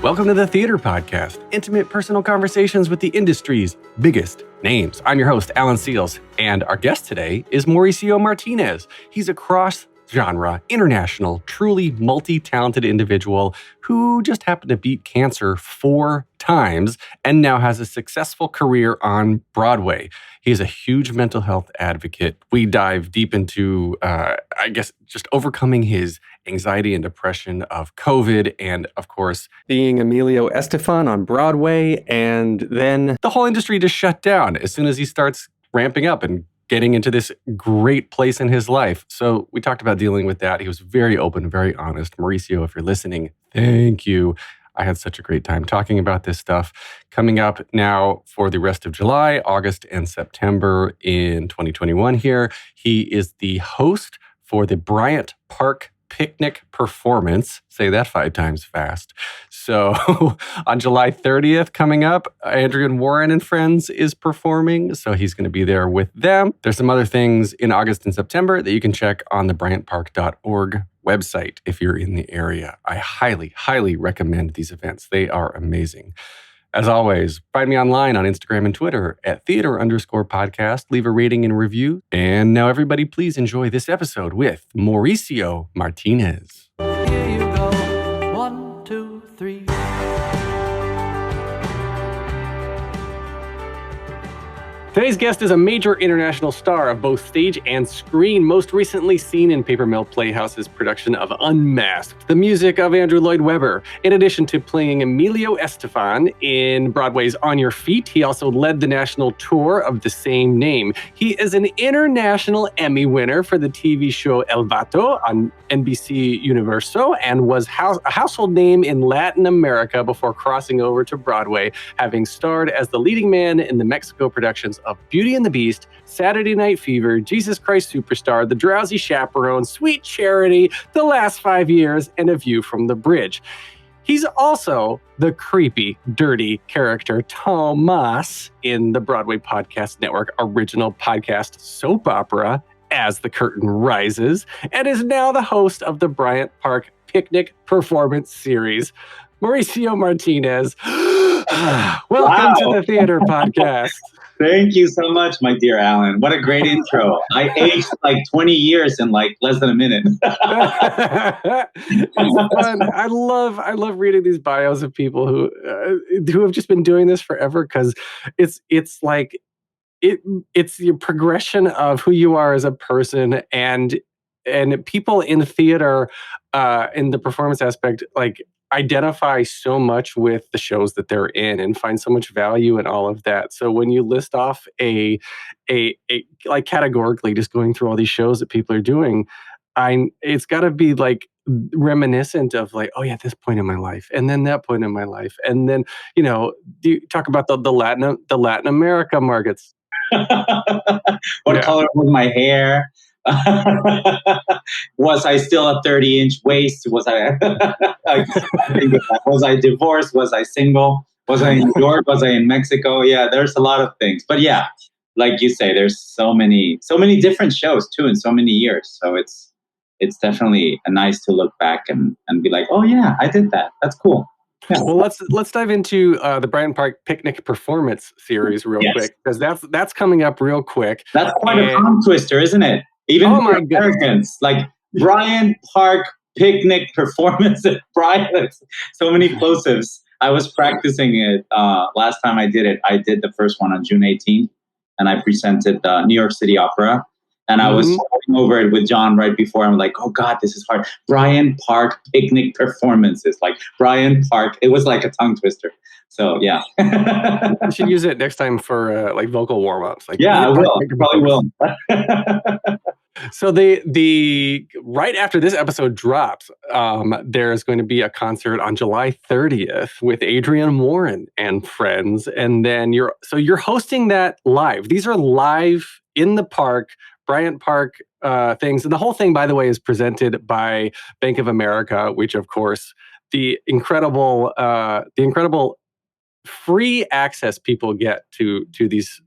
Welcome to the Theater Podcast, intimate personal conversations with the industry's biggest names. I'm your host, Alan Seals, and our guest today is Mauricio Martinez. He's a cross-genre, international, truly multi-talented individual who just happened to beat cancer 4 times and now has a successful career on Broadway. He is a huge mental health advocate. We dive deep into, just overcoming his anxiety and depression of COVID, and of course, being Emilio Estefan on Broadway. And then the whole industry just shut down as soon as he starts ramping up and getting into this great place in his life. So we talked about dealing with that. He was very open, very honest. Mauricio, if you're listening, thank you. I had such a great time talking about this stuff. Coming up now for the rest of July, August, and September in 2021 here, he is the host for the Bryant Park Picnic Performance. Say that 5 times fast. So on July 30th coming up, Andrew Warren and Friends is performing. So he's going to be there with them. There's some other things in August and September that you can check on the bryantpark.org website if you're in the area. I highly, highly recommend these events. They are amazing. As always, find me online on Instagram and Twitter at theater_podcast. Leave a rating and review. And now everybody, please enjoy this episode with Mauricio Martinez. Here you go. 1, 2, 3. Today's guest is a major international star of both stage and screen, most recently seen in Papermill Playhouse's production of Unmasked, the music of Andrew Lloyd Webber. In addition to playing Emilio Estefan in Broadway's On Your Feet, he also led the national tour of the same name. He is an International Emmy winner for the TV show El Vato on NBC Universal and was a household name in Latin America before crossing over to Broadway, having starred as the leading man in the Mexico productions of Beauty and the Beast, Saturday Night Fever, Jesus Christ Superstar, The Drowsy Chaperone, Sweet Charity, The Last 5 Years, and A View from the Bridge. He's also the creepy, dirty character Tomas in the Broadway Podcast Network original podcast soap opera As the Curtain Rises, and is now the host of the Bryant Park Picnic Performance series. Mauricio Martinez, welcome to the Theater Podcast. Thank you so much, my dear Alan. What a great intro. I aged like 20 years in like less than a minute. It's fun. I love reading these bios of people who have just been doing this forever, because it's like it's the progression of who you are as a person, and people in theater in the performance aspect like identify so much with the shows that they're in and find so much value in all of that. So when you list off a like categorically just going through all these shows that people are doing, it's got to be like reminiscent of like, oh yeah, this point in my life, and then that point in my life, and then you talk about the Latin America markets. What color was my hair? Was I still a 30-inch waist? Was I divorced? Was I single? Was I in New York? Was I in Mexico? Yeah, there's a lot of things. But yeah, like you say, there's so many different shows too in so many years. So it's definitely nice to look back and be like, oh yeah, I did that. That's cool. Yeah. Well, let's dive into the Bryant Park Picnic Performance series real quick, because that's coming up real quick. That's quite a tongue twister, isn't it? Even for Americans, like Bryant Park Picnic Performance at Bryant. So many plosives. I was practicing it last time I did it. I did the first one on June 18th, and I presented the New York City Opera. And I was going over it with John right before. I'm like, oh God, this is hard. Bryant Park Picnic Performances, like Bryant Park. It was like a tongue twister. So yeah. You should use it next time for like vocal warm-ups. Like, yeah, I will. Probably will. So the right after this episode drops, there's going to be a concert on July 30th with Adrian Warren and Friends, and then you're hosting that live. These are live in the park, Bryant Park things, and the whole thing, by the way, is presented by Bank of America, which of course the incredible free access people get to these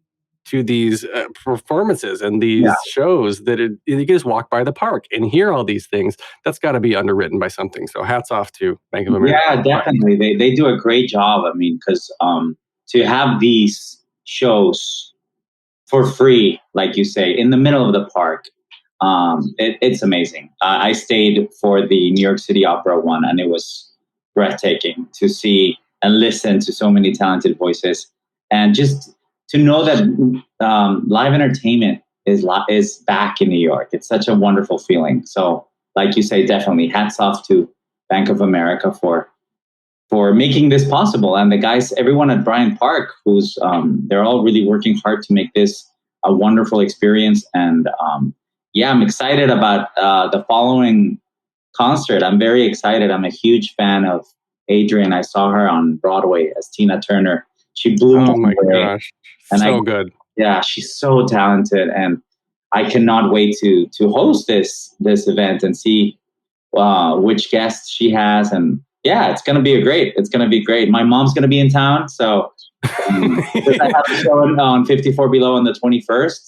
to these performances and these shows that you can just walk by the park and hear all these things. That's got to be underwritten by something. So hats off to Bank of America. Yeah, definitely. They do a great job. I mean, because to have these shows for free, like you say, in the middle of the park, it's amazing. I stayed for the New York City Opera one, and it was breathtaking to see and listen to so many talented voices, and just to know that live entertainment is back in New York. It's such a wonderful feeling. So, like you say, definitely hats off to Bank of America for making this possible, and the guys, everyone at Bryant Park, who's they're all really working hard to make this a wonderful experience. And I'm excited about the following concert. I'm very excited. I'm a huge fan of Adrienne. I saw her on Broadway as Tina Turner. She blew me away. Oh my gosh, so good. Yeah, she's so talented, and I cannot wait to host this event and see which guests she has. And yeah, it's gonna be great. My mom's gonna be in town, so I have a show on 54 Below on the 21st.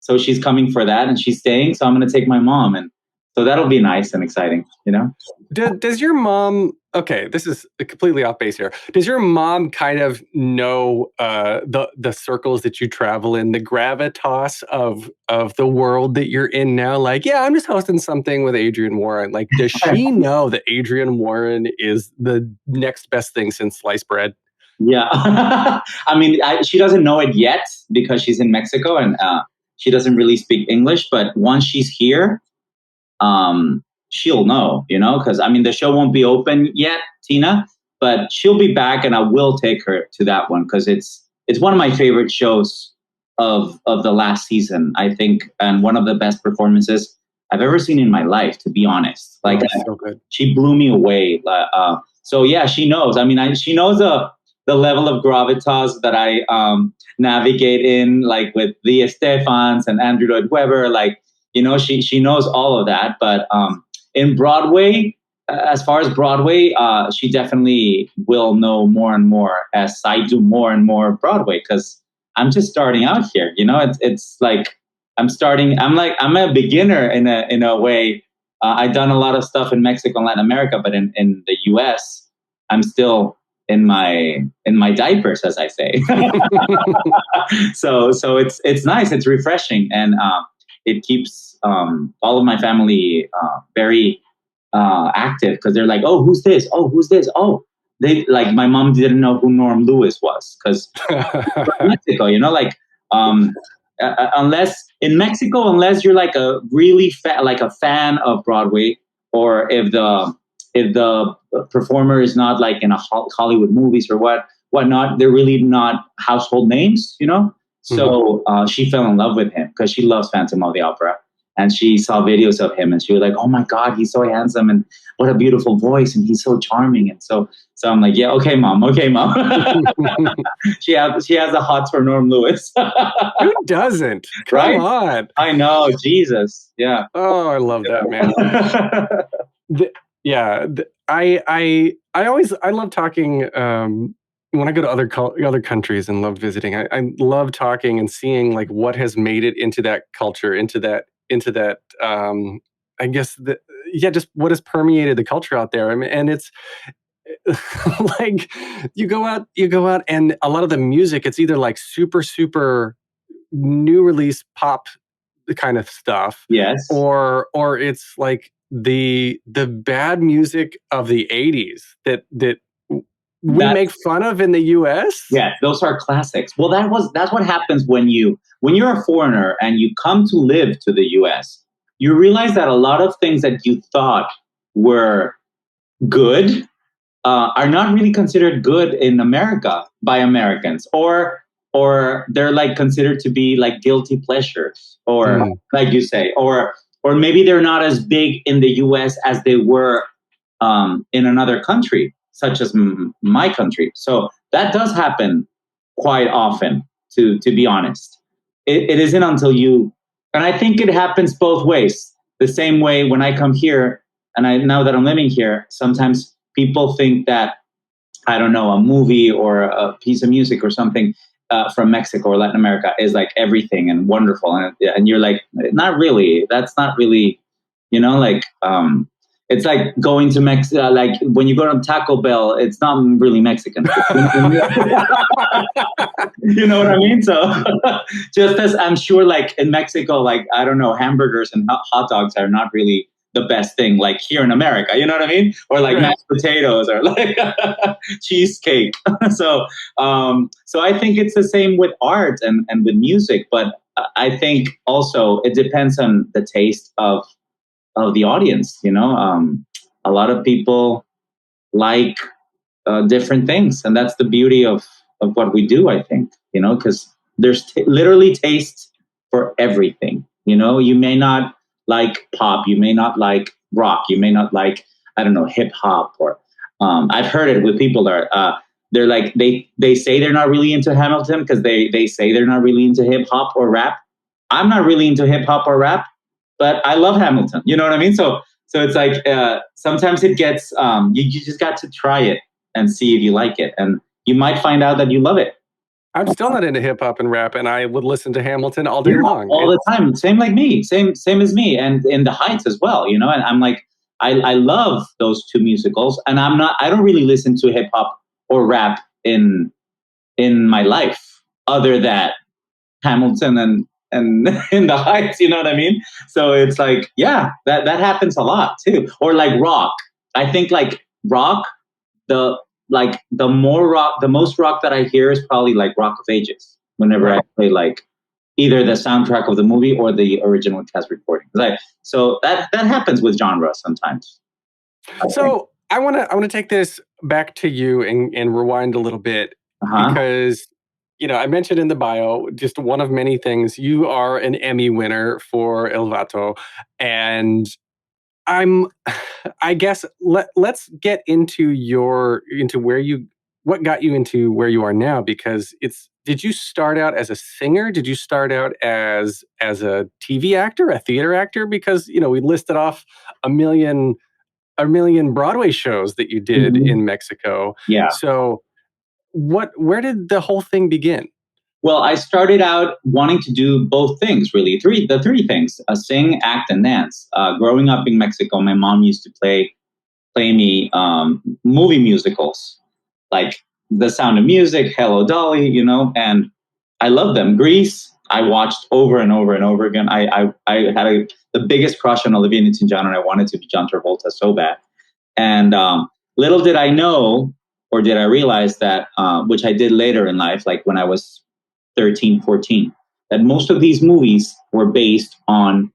So she's coming for that, and she's staying. So I'm gonna take my mom, and so that'll be nice and exciting, you know. Does your mom? Okay, this is completely off base here. Does your mom kind of know the circles that you travel in, the gravitas of the world that you're in now? Like, yeah, I'm just hosting something with Adrienne Warren. Like, does she know that Adrienne Warren is the next best thing since sliced bread? Yeah, I mean, she doesn't know it yet because she's in Mexico and she doesn't really speak English. But once she's here, she'll know, you know, because I mean, the show won't be open yet, Tina, but she'll be back, and I will take her to that one because it's one of my favorite shows of the last season, I think, and one of the best performances I've ever seen in my life, to be honest. Like, so good. She blew me away. So yeah, she knows. I mean, she knows the level of gravitas that I navigate in, like with the Estefans and Andrew Lloyd Webber. Like, you know, she knows all of that. But in Broadway, as far as Broadway, she definitely will know more and more as I do more and more Broadway, because I'm just starting out here. You know, it's like I'm a beginner in a way. I've done a lot of stuff in Mexico and Latin America, but in the US, I'm still in my diapers, as I say. So it's nice, it's refreshing, and it keeps all of my family very active, because they're like, oh, who's this? Oh, who's this? Oh, they like, my mom didn't know who Norm Lewis was because Mexico, you know, like unless in Mexico, unless you're like a really a fan of Broadway, or if the performer is not like in a Hollywood movies or whatnot, they're really not household names, you know. So she fell in love with him because she loves Phantom of the Opera, and she saw videos of him, and she was like, "Oh my God, he's so handsome, and what a beautiful voice, and he's so charming." And so I'm like, "Yeah, okay, mom." She has a hot for Norm Lewis. Who doesn't? Come on. I know, Jesus. Yeah. Oh, I love that, man. I love talking. When I go to other countries and love visiting, I love talking and seeing like what has made it into that culture, into that. I guess just what has permeated the culture out there. I mean, and it's like you go out, and a lot of the music, it's either like super new release pop kind of stuff, yes, or it's like the bad music of the 80s that we make fun of in the US. Yeah, those are classics. Well, that's what happens when you're a foreigner and you come to live to the US. You realize that a lot of things that you thought were good are not really considered good in America by Americans, or they're like considered to be like guilty pleasures, or like you say, or maybe they're not as big in the US as they were in another country, such as my country. So that does happen quite often, to be honest. It isn't until and I think it happens both ways. The same way when I come here, and now that I'm living here, sometimes people think that, I don't know, a movie or a piece of music or something from Mexico or Latin America is like everything and wonderful, and you're like, not really. That's not really, like it's like going to Mexico. Like when you go to Taco Bell, it's not really Mexican. You know what I mean? So just as I'm sure, like in Mexico, like I don't know, hamburgers and hot dogs are not really the best thing, like here in America, you know what I mean? Or like mashed potatoes or like cheesecake. So I think it's the same with art and with music, but I think also it depends on the taste of the audience. A lot of people like different things, and that's the beauty of what we do, I think, because there's literally taste for everything. You may not like pop, you may not like rock, you may not like, I don't know, hip hop, or I've heard it with people that they're like, they say they're not really into Hamilton because they say they're not really into hip hop or rap. I'm not really into hip hop or rap, but I love Hamilton. You know what I mean? So it's like sometimes it gets you just got to try it and see if you like it, and you might find out that you love it. I'm still not into hip hop and rap, and I would listen to Hamilton all day long. All the time. Same like me. Same as me, and in the Heights as well. And I'm like, I love those two musicals, and I don't really listen to hip hop or rap in my life other than Hamilton and in the Heights. You know what I mean? So it's like, yeah, that happens a lot too. Or like rock. I think like rock. The most rock that I hear is probably like Rock of Ages. Whenever I play like either the soundtrack of the movie or the original cast recording, so that happens with genre sometimes. So I want to take this back to you and rewind a little bit because I mentioned in the bio just one of many things. You are an Emmy winner for El Vato, and I guess let's get into what got you into where you are now, because did you start out as a singer? Did you start out as a TV actor, a theater actor? Because, we listed off a million Broadway shows that you did in Mexico. Yeah. So where did the whole thing begin? Well, I started out wanting to do both things, really. The three things: sing, act, and dance. Growing up in Mexico, my mom used to play me movie musicals, like The Sound of Music, Hello Dolly, and I love them. Grease, I watched over and over and over again. I had the biggest crush on Olivia Newton-John, and I wanted to be John Travolta so bad. And little did I know, or did I realize that, which I did later in life, like when I was 13, 14, that most of these movies were based on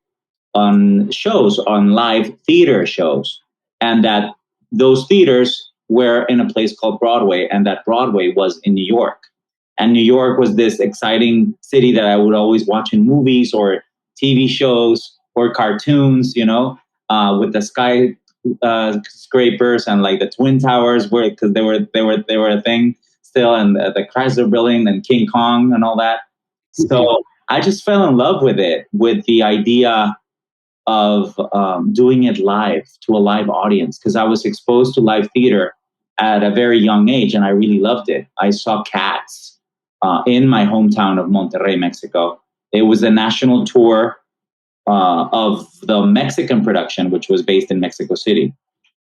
shows, on live theater shows, and that those theaters were in a place called Broadway, and that Broadway was in New York. And New York was this exciting city that I would always watch in movies or TV shows or cartoons, with the skyscrapers and like the Twin Towers, because they were a thing still, and the Chrysler Building and King Kong and all that. So I just fell in love with it, with the idea of doing it live to a live audience, because I was exposed to live theater at a very young age, and I really loved it. I saw Cats in my hometown of Monterrey, Mexico. It was a national tour of the Mexican production, which was based in Mexico City.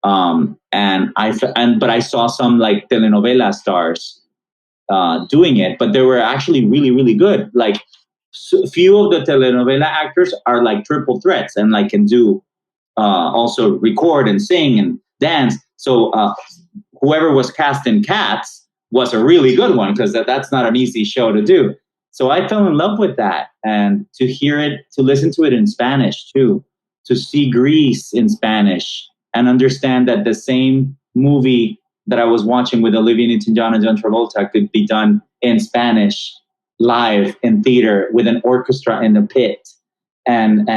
But I saw some like telenovela stars doing it, but they were actually really, really good. Like few of the telenovela actors are like triple threats and like can do also record and sing and dance. So whoever was cast in Cats was a really good one, because that's not an easy show to do. So I fell in love with that, and to hear it, to listen to it in Spanish too, to see Grease in Spanish and understand that the same movie that I was watching with Olivia Newton-John and John Travolta could be done in Spanish, live in theater with an orchestra in the pit, and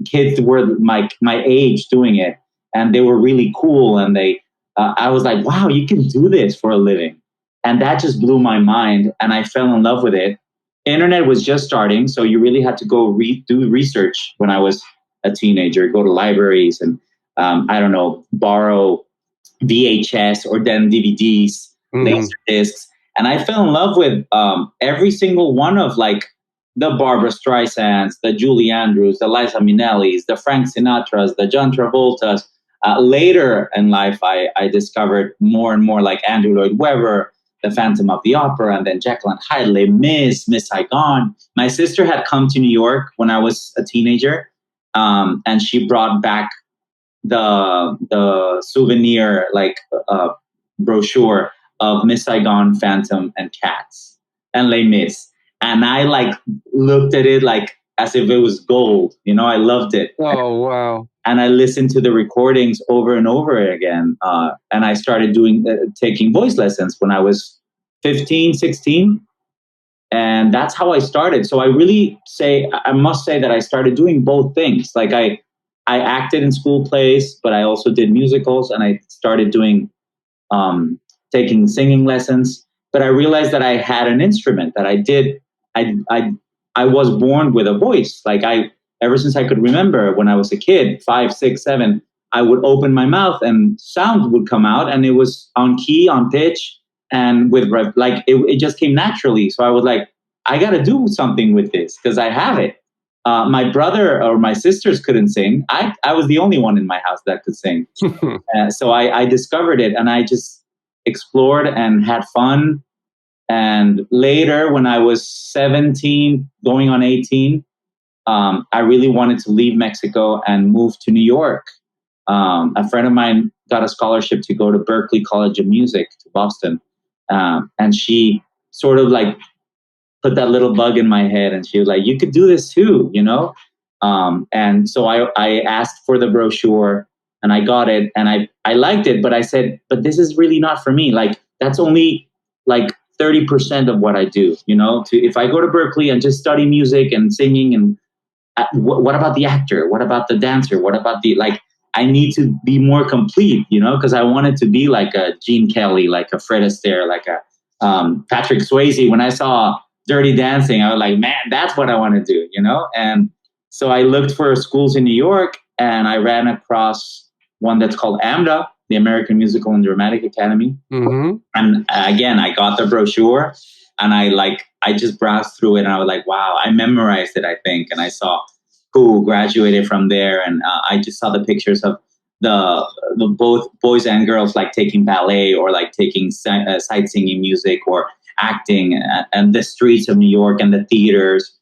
kids were my age doing it, and they were really cool, and I was like, wow, you can do this for a living, and that just blew my mind, and I fell in love with it. Internet was just starting, so you really had to go do research when I was a teenager, go to libraries and borrow VHS or then DVDs, laser discs. And I fell in love with every single one of like the Barbara Streisands, the Julie Andrews, the Liza Minnellis, the Frank Sinatras, the John Travoltas. Later in life, I discovered more and more like Andrew Lloyd Webber, the Phantom of the Opera, and then Jekyll and Hyde, Les Mis, Miss Saigon. My sister had come to New York when I was a teenager, and she brought back the souvenir like brochure of Miss Saigon, Phantom, and Cats, and Les Mis. And I like looked at it like as if it was gold. You know, I loved it. Oh, wow. And I listened to the recordings over and over again. And I started taking voice lessons when I was 15, 16. And that's how I started. So I must say that I started doing both things. Like I acted in school plays, but I also did musicals, and I started doing, taking singing lessons. But I realized that I had an instrument that I was born with a voice. Like ever since I could remember when I was a kid, 5, 6, 7, I would open my mouth and sound would come out, and it was on key, on pitch, and with like it just came naturally. So I was like, I got to do something with this because I have it. My brother or my sisters couldn't sing. I was the only one in my house that could sing. So I discovered it, and I just explored and had fun. And later, when I was 17, going on 18, I really wanted to leave Mexico and move to New York. A friend of mine got a scholarship to go to Berklee College of Music to Boston. And she sort of like put that little bug in my head, and she was like, you could do this too, you know? And so I asked for the brochure, and I got it, and I liked it, but I said, but this is really not for me. Like, that's only like 30% of what I do, you know? If I go to Berklee and just study music and singing, and what about the actor? What about the dancer? What about I need to be more complete, you know, because I wanted to be like a Gene Kelly, like a Fred Astaire, like a Patrick Swayze. When I saw Dirty Dancing, I was like, man, that's what I want to do, you know? And so I looked for schools in New York, and I ran across one that's called AMDA, the American Musical and Dramatic Academy. Mm-hmm. And again, I got the brochure, and I just browsed through it, and I was like, wow, I memorized it, I think. And I saw who graduated from there. And I just saw the pictures of the both boys and girls like taking ballet or like taking sight singing music or acting, and the streets of New York and the theaters.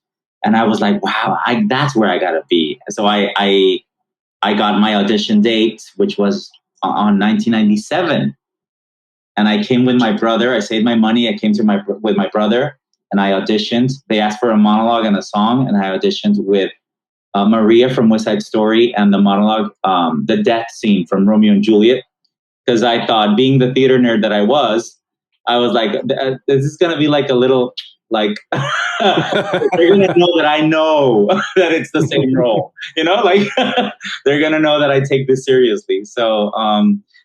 And I was like, wow, that's where I gotta be. So I got my audition date, which was on 1997. And I came with my brother. I saved my money. I came with my brother, and I auditioned. They asked for a monologue and a song, and I auditioned with Maria from West Side Story, and the monologue, the death scene from Romeo and Juliet. Because I thought, being the theater nerd that I was like, this is going to be like a little, like, they're going to know that I know that it's the same role, you know, like they're going to know that I take this seriously. So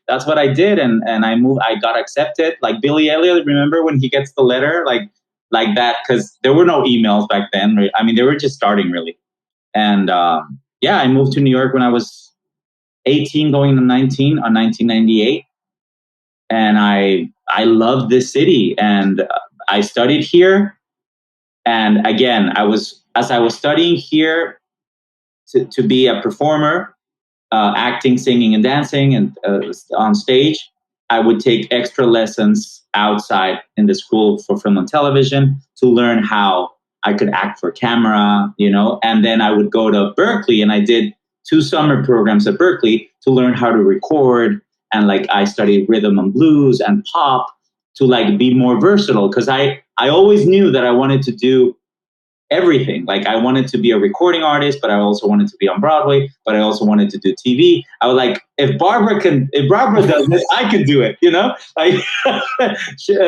that's what I did. And I got accepted. Like Billy Elliot, remember when he gets the letter, like that, because there were no emails back then. I mean, they were just starting really. And I moved to New York when I was 18, going to 19 on 1998. And I loved this city, and I studied here. And again, as I was studying here to be a performer, acting, singing, and dancing, and on stage, I would take extra lessons outside in the School for Film and Television to learn how I could act for camera, you know. And then I would go to Berklee, and I did 2 summer programs at Berklee to learn how to record. And like I studied rhythm and blues and pop to like be more versatile, because I always knew that I wanted to do everything. Like I wanted to be a recording artist, but I also wanted to be on Broadway, but I also wanted to do TV. I was like, if Barbara does this, I can do it, you know? Like,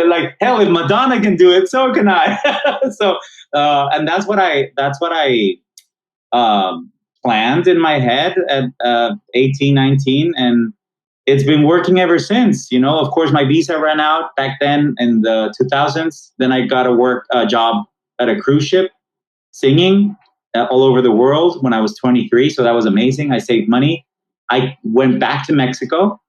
like hell, if Madonna can do it, so can I. So, and that's what I planned in my head at 18, 19, and it's been working ever since. You know, of course, my visa ran out back then in the 2000s. Then I got a job at a cruise ship singing all over the world when I was 23. So that was amazing. I saved money. I went back to Mexico,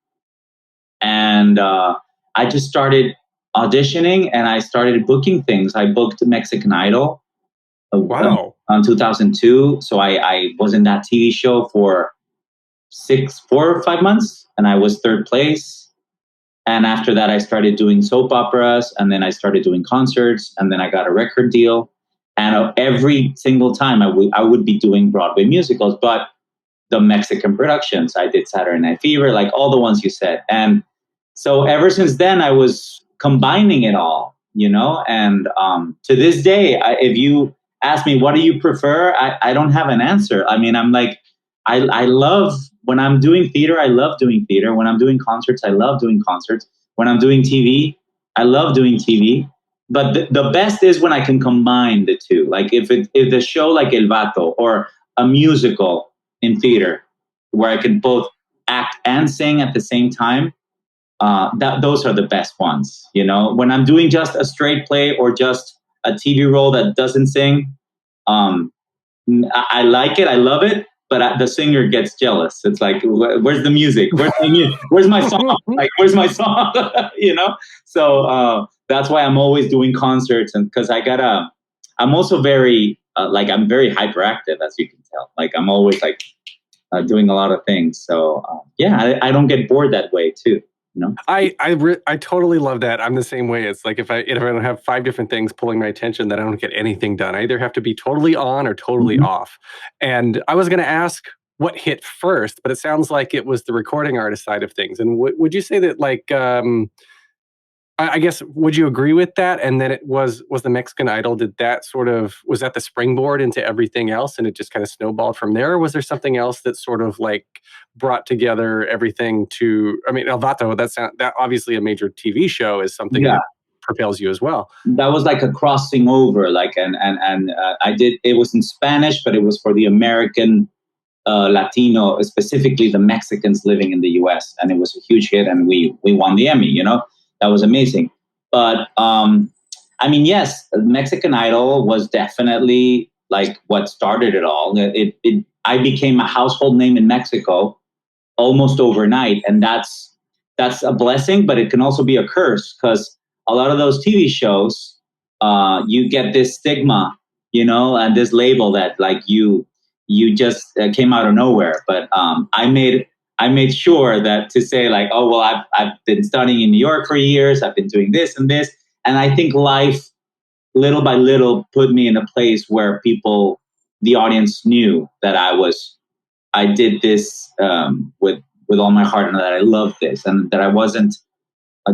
and I just started auditioning, and I started booking things. I booked Mexican Idol. Wow. On 2002. So I was in that TV show for 4 or 5 months, and I was third place. And after that, I started doing soap operas, and then I started doing concerts, and then I got a record deal. And every single time I would be doing Broadway musicals, but the Mexican productions. I did Saturday Night Fever, like all the ones you said. And so ever since then, I was combining it all, and to this day, if you ask me, what do you prefer? I don't have an answer. I mean, I'm like, I love, when I'm doing theater, I love doing theater. When I'm doing concerts, I love doing concerts. When I'm doing TV, I love doing TV. But the best is when I can combine the two. Like if the show like El Vato or a musical in theater where I can both act and sing at the same time, those are the best ones. When I'm doing just a straight play or just a TV role that doesn't sing, I like it, I love it, but the singer gets jealous. It's like, where's the music? Where's my song? Like, where's my song? So that's why I'm always doing concerts, and because I'm also very I'm very hyperactive, as you can tell. Like I'm always like doing a lot of things. So I don't get bored that way too. I totally love that. I'm the same way. It's like if I don't have 5 different things pulling my attention, that I don't get anything done. I either have to be totally on or totally off. And I was going to ask what hit first, but it sounds like it was the recording artist side of things. And would you say that, like, I guess, would you agree with that? And then it was the Mexican Idol. Did that was that the springboard into everything else, and it just kind of snowballed from there? Or was there something else that sort of like brought together everything to, I mean, El Vato, that obviously a major TV show is something that propels you as well. That was like a crossing over, and I did, it was in Spanish, but it was for the American Latino, specifically the Mexicans living in the US. And it was a huge hit, and we won the Emmy, That was amazing. But, I mean, yes, Mexican Idol was definitely like what started it all. I became a household name in Mexico almost overnight. And that's a blessing, but it can also be a curse, because a lot of those TV shows, you get this stigma, and this label that like you just came out of nowhere. But I made sure that to say like, oh, well, I've been studying in New York for years. I've been doing this and this. And I think life, little by little, put me in a place where the audience knew that I did this with all my heart, and that I loved this, and that I wasn't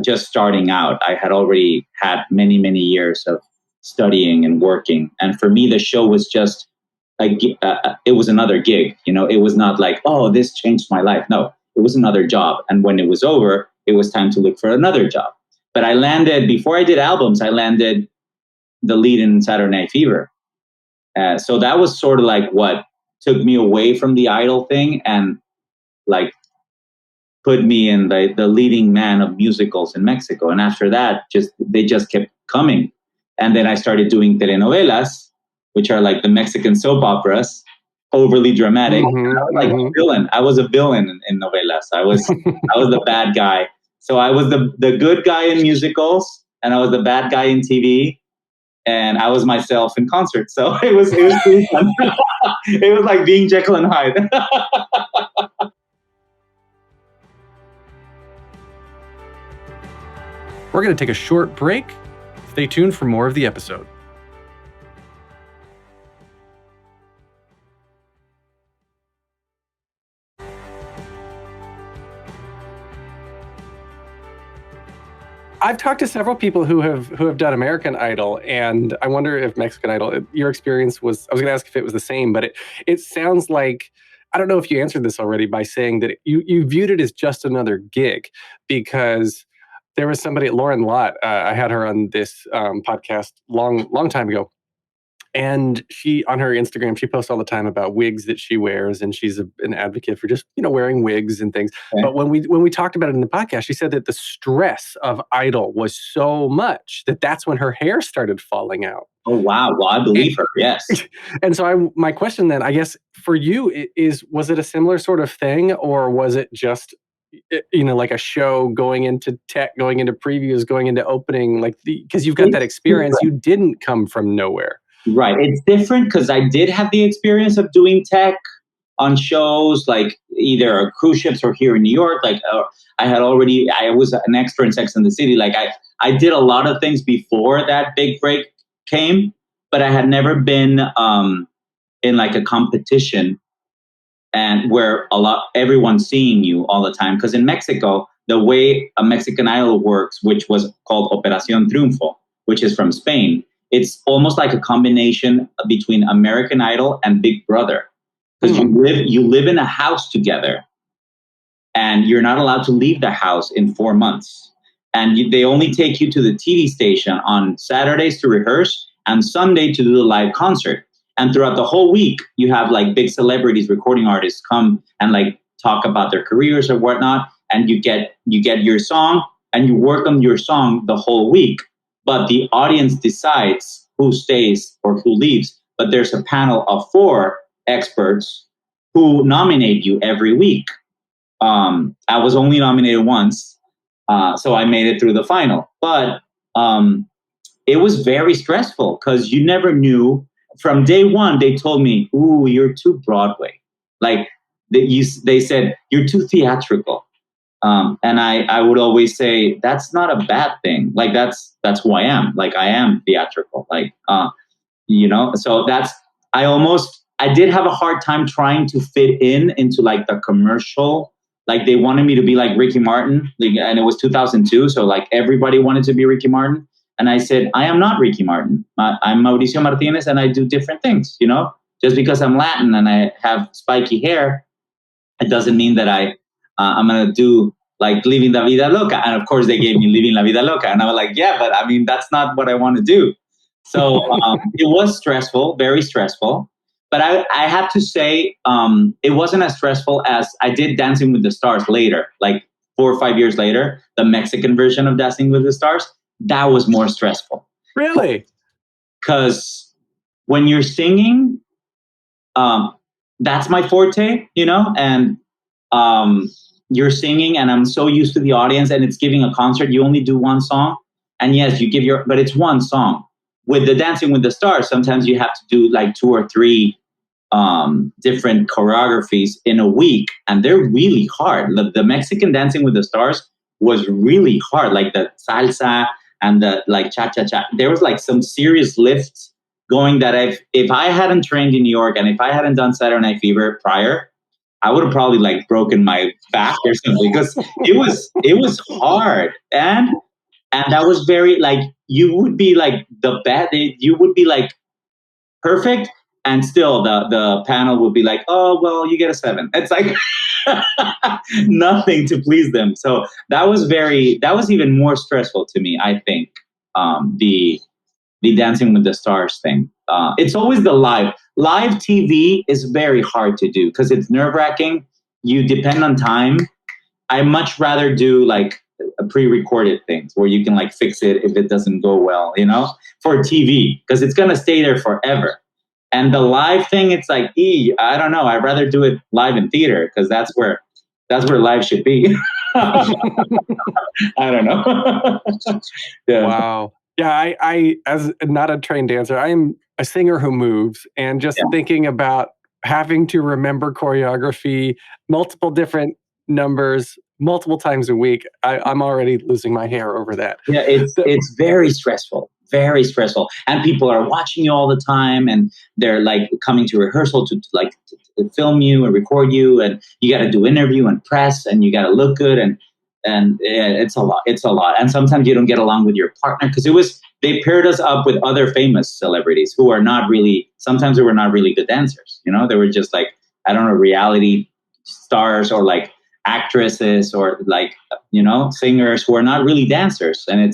just starting out. I had already had many, many years of studying and working. And for me, the show was just it was another gig. It was not like, oh, this changed my life. No, it was another job. And when it was over, it was time to look for another job. But I landed, before I did albums, I landed the lead in Saturday Night Fever. So that was sort of like what took me away from the Idol thing, and like put me in the leading man of musicals in Mexico. And after that, they just kept coming. And then I started doing telenovelas, which are like the Mexican soap operas, overly dramatic. A villain. I was a villain in novelas. I was the bad guy. So I was the good guy in musicals, and I was the bad guy in TV, and I was myself in concerts. So it was pretty fun. It was like being Jekyll and Hyde. We're going to take a short break. Stay tuned for more of the episode. I've talked to several people who have done American Idol, and I wonder if Mexican Idol, your experience was, I was going to ask if it was the same, but it sounds like, I don't know if you answered this already by saying that you viewed it as just another gig, because there was somebody, Lauren Lott, I had her on this podcast long time ago. And she, on her Instagram, she posts all the time about wigs that she wears, and she's an advocate for just, wearing wigs and things. Okay. But when we talked about it in the podcast, she said that the stress of Idol was so much that's when her hair started falling out. Oh, wow. Well, I believe her. Yes. And so my question then, I guess for you was it a similar sort of thing, or was it just like a show going into tech, going into previews, going into opening, like because you've got that experience. You didn't come from nowhere. Right. It's different because I did have the experience of doing tech on shows like either cruise ships or here in New York. Like I was an extra in Sex and the City. Like I did a lot of things before that big break came, but I had never been in like a competition and where everyone's seeing you all the time. Because in Mexico, the way a Mexican Idol works, which was called Operación Triunfo, which is from Spain, it's almost like a combination between American Idol and Big Brother. Because you live in a house together, and you're not allowed to leave the house in 4 months. And they only take you to the TV station on Saturdays to rehearse and Sunday to do the live concert. And throughout the whole week, you have like big celebrities, recording artists come and like talk about their careers or whatnot. And you get your song and you work on your song the whole week. But the audience decides who stays or who leaves. But there's a panel of 4 experts who nominate you every week. I was only nominated once, so I made it through the final. But it was very stressful because you never knew. From day one, they told me, "Ooh, you're too Broadway." Like they said, "You're too theatrical." And I would always say, "That's not a bad thing. Like that's who I am. Like I am theatrical. Like So I did have a hard time trying to fit into like the commercial. Like they wanted me to be like Ricky Martin, and it was 2002. So like everybody wanted to be Ricky Martin. And I said, I am not Ricky Martin. I'm Mauricio Martinez, and I do different things. Just because I'm Latin and I have spiky hair, it doesn't mean that I'm going to do like Living La Vida Loca. And of course they gave me Living La Vida Loca. And I was like, yeah, but I mean, that's not what I want to do. So it was stressful, very stressful. But I have to say, it wasn't as stressful as I did Dancing with the Stars later, like 4 or 5 years later, the Mexican version of Dancing with the Stars. That was more stressful. Really? Because when you're singing, that's my forte, and you're singing and I'm so used to the audience and it's giving a concert. You only do one song. And yes, you give but it's one song. With the Dancing with the Stars, sometimes you have to do like 2 or 3 different choreographies in a week. And they're really hard. The Mexican Dancing with the Stars was really hard. Like the salsa and the like cha-cha-cha. There was like some serious lifts going that if I hadn't trained in New York and if I hadn't done Saturday Night Fever prior, I would have probably like broken my back or something because it was hard. And that was very like, you would be like you would be like perfect. And still the panel would be like, oh, well, you get a 7. It's like nothing to please them. So that was even more stressful to me, I think, the Dancing with the Stars thing. It's always the live TV is very hard to do because it's nerve-wracking. You depend on time. I much rather do like a pre-recorded things where you can like fix it if it doesn't go well, for TV, because it's going to stay there forever. And the live thing, it's like, I don't know. I'd rather do it live in theater because that's where live should be. I don't know. Yeah. Wow. Yeah, I as not a trained dancer, I am a singer who moves, and just thinking about having to remember choreography, multiple different numbers, multiple times a week, I'm already losing my hair over that. Yeah, it's very stressful. Very stressful. And people are watching you all the time and they're like coming to rehearsal to film you and record you, and you got to do interview and press and you got to look good and it's a lot. It's a lot. And sometimes you don't get along with your partner because they paired us up with other famous celebrities who are sometimes they were not really good dancers. They were just like, I don't know, reality stars or like actresses or like, singers who are not really dancers. And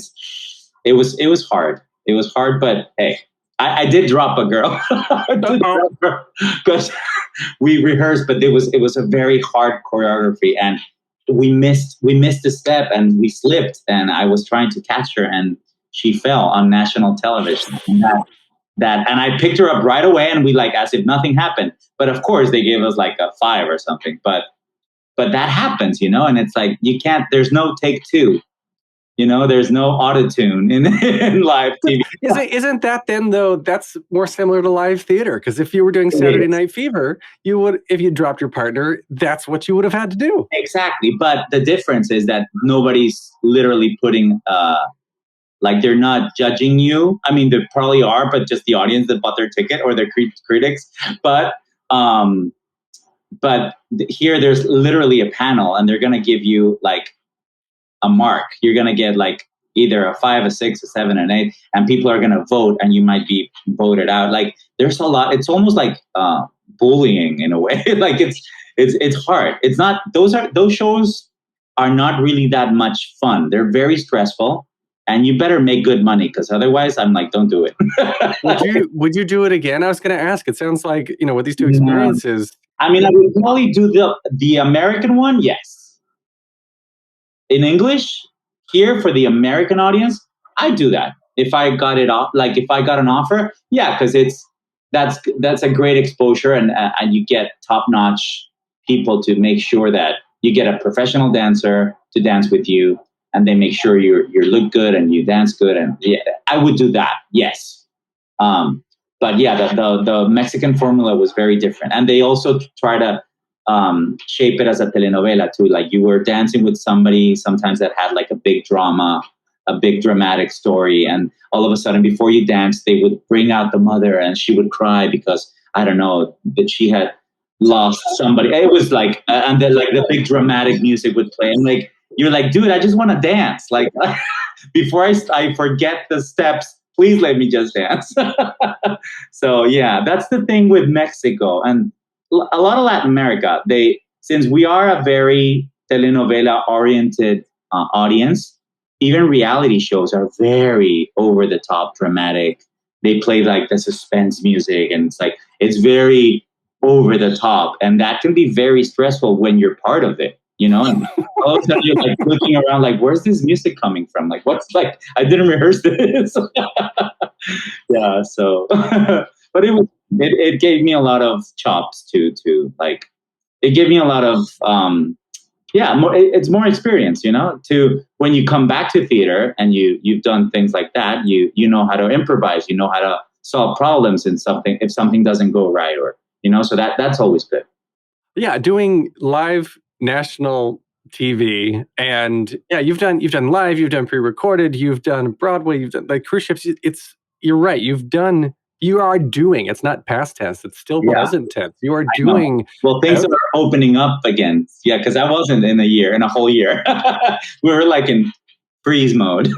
it was hard. It was hard, but hey, I did drop a girl because we rehearsed, but it was a very hard choreography, and we missed a step and we slipped, and I was trying to catch her, and she fell on national television. And I picked her up right away, and we like as if nothing happened. But of course, they gave us like a 5 or something. But but that happens, and it's like, you can't, there's no take two, there's no auto-tune in live TV. Isn't that then, though, that's more similar to live theater? Because if you were doing Saturday Night Fever, you would, if you dropped your partner, that's what you would have had to do. Exactly. But the difference is that nobody's literally putting, like, they're not judging you. I mean, they probably are, but just the audience that bought their ticket or their critics. But here there's literally a panel, and they're going to give you like a mark. You're going to get like either a 5, a 6, a 7, an 8, and people are going to vote, and you might be voted out. Like, there's a lot. It's almost like bullying in a way. Like, it's hard. It's not. Those shows are not really that much fun. They're very stressful, and you better make good money, because otherwise, I'm like, don't do it. Would you do it again? I was going to ask. It sounds like, with these two experiences. I mean, I would probably do the American one. Yes. In English, here for the American audience, I do that. If I got it off, like if I got an offer, yeah, because that's a great exposure, and you get top-notch people to make sure that you get a professional dancer to dance with you, and they make sure you look good and you dance good, and yeah, I would do that. Yes, but yeah, the Mexican formula was very different, and they also try to shape it as a telenovela too. Like, you were dancing with somebody sometimes that had like a big drama, a big dramatic story, and all of a sudden before you dance, they would bring out the mother, and she would cry because, I don't know, that she had lost somebody. It was like, and then like the big dramatic music would play, and like, you're like, dude, I just want to dance. Like, before I forget the steps, please let me just dance. So yeah, that's the thing with Mexico and a lot of Latin America. Since we are a very telenovela oriented audience, even reality shows are very over the top dramatic. They play like the suspense music, and it's very over the top, and that can be very stressful when you're part of it. And all of a sudden you're like looking around, like, where's this music coming from? Like, what's like, I didn't rehearse this. Yeah. So, but it gave me a lot of chops to like, it gave me a lot of, it's more experience, to when you come back to theater and you've done things like that, you know how to improvise, you know how to solve problems in something, if something doesn't go right, or, so that's always good. Yeah. Doing live national TV, and yeah, you've done live, you've done pre-recorded, you've done Broadway, you've done like cruise ships. You're right. You are doing, it's not past tense, it's still present tense. You are doing. Well, things are opening up again. Yeah, because I wasn't in a whole year. We were like in freeze mode.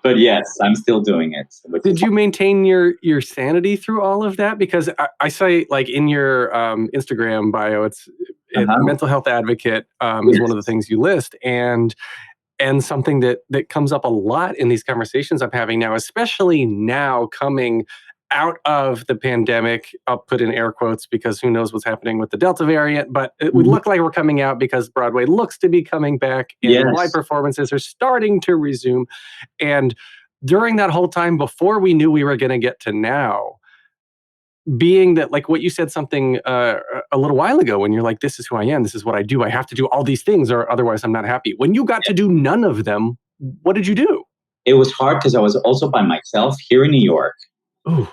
But yes, I'm still doing it. Did you maintain your sanity through all of that? Because I say, like, in your Instagram bio, it's mental health advocate is one of the things you list, and something that comes up a lot in these conversations I'm having now, especially now coming out of the pandemic. I'll put in air quotes because who knows what's happening with the Delta variant, but it would look like we're coming out because Broadway looks to be coming back, and live performances are starting to resume. And during that whole time before we knew we were going to get to now, being that, like what you said something a little while ago, when you're like, this is who I am, this is what I do, I have to do all these things or otherwise I'm not happy. When you got to do none of them, what did you do? It was hard because I was also by myself here in New York. Ooh.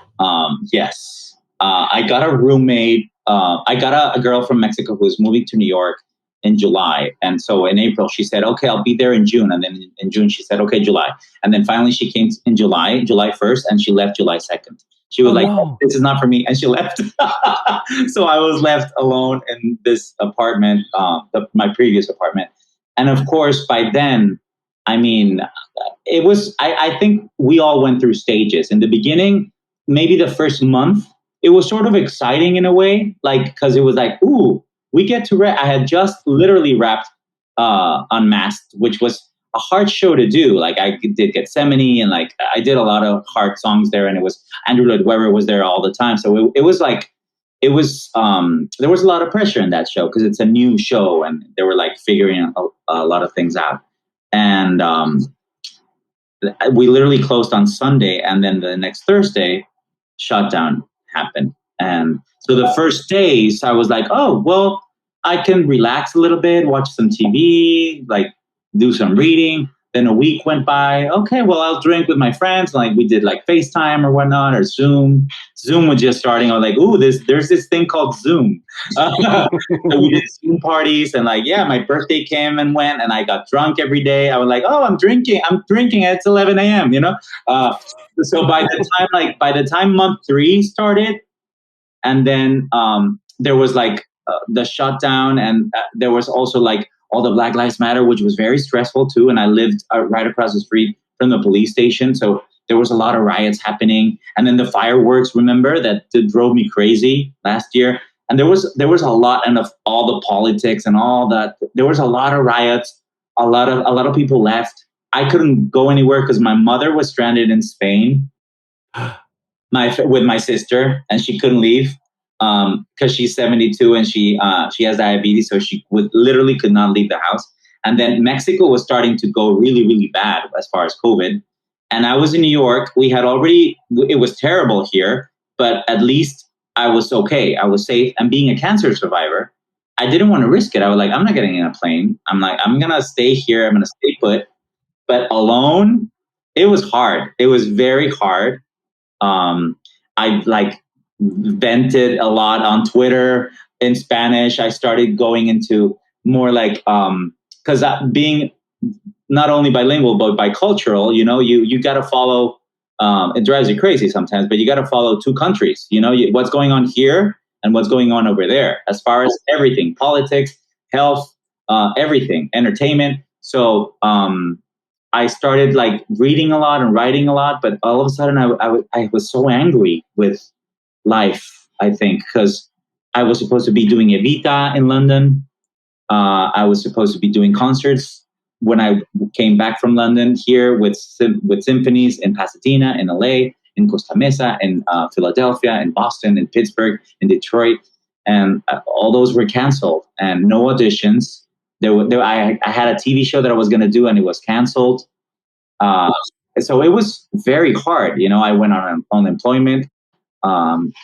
Yes. I got a roommate. I got a girl from Mexico who was moving to New York in July. And so in April, she said, okay, I'll be there in June. And then in June, she said, okay, July. And then finally she came in July 1st, and she left July 2nd. She was oh, this is not for me. And she left. So I was left alone in this apartment, my previous apartment. And of course, by then, I mean, it was, I think we all went through stages. In the beginning, maybe the first month, it was sort of exciting in a way, like, because it was like, ooh, we get to I had just literally wrapped Unmasked, which was a hard show to do. Like, I did Gethsemane, and like I did a lot of hard songs there, and it was Andrew Lloyd Webber was there all the time. So it was like, there was a lot of pressure in that show because it's a new show, and they were like figuring a lot of things out. And we literally closed on Sunday, and then the next Thursday, shutdown happened. And so the first days I was like, oh, well, I can relax a little bit, watch some TV, like do some reading. Then a week went by. Okay, well, I'll drink with my friends. Like we did like FaceTime or whatnot, or Zoom. Zoom was just starting. I was like, ooh, there's this thing called Zoom. So we did Zoom parties, and like, yeah, my birthday came and went, and I got drunk every day. I was like, oh, I'm drinking. It's 11 a.m. So by the time month 3 started, and then there was like the shutdown, and there was also like all the Black Lives Matter, which was very stressful too. And I lived right across the street from the police station. So there was a lot of riots happening. And then the fireworks, remember, that drove me crazy last year. And there was a lot, and of all the politics and all that, there was a lot of riots. A lot of people left. I couldn't go anywhere because my mother was stranded in Spain with my sister, and she couldn't leave. Because she's 72 and she has diabetes, so she literally could not leave the house. And then Mexico was starting to go really, really bad as far as COVID. And I was in New York. It was terrible here, but at least I was okay. I was safe. And being a cancer survivor, I didn't want to risk it. I was like, I'm not getting in a plane. I'm like, I'm going to stay here. I'm going to stay put. But alone, it was hard. It was very hard. I like vented a lot on Twitter in Spanish. I started going into more like, because being not only bilingual, but bicultural, you got to follow, it drives you crazy sometimes, but you got to follow 2 countries, what's going on here and what's going on over there, as far as everything, politics, health, everything, entertainment. So I started like reading a lot and writing a lot, but all of a sudden I was so angry with life, I think, because I was supposed to be doing Evita in London. I was supposed to be doing concerts when I came back from London here with symphonies in Pasadena, in LA, in Costa Mesa, in Philadelphia, in Boston, in Pittsburgh, in Detroit. And all those were canceled and no auditions. I had a TV show that I was going to do and it was canceled. So it was very hard. I went on unemployment.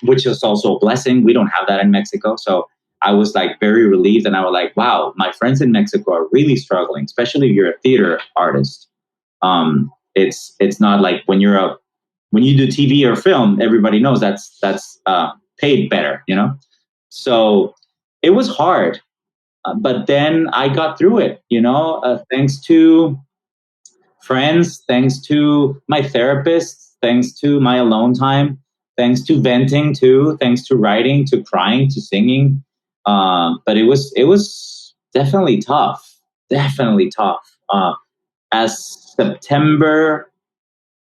Which is also a blessing. We don't have that in Mexico. So I was like very relieved, and I was like, wow, my friends in Mexico are really struggling, especially if you're a theater artist. It's not like when you do TV or film, everybody knows that's paid better, So it was hard, but then I got through it, thanks to friends, thanks to my therapist, thanks to my alone time, thanks to venting too, thanks to writing, to crying, to singing. But it was definitely tough. As September,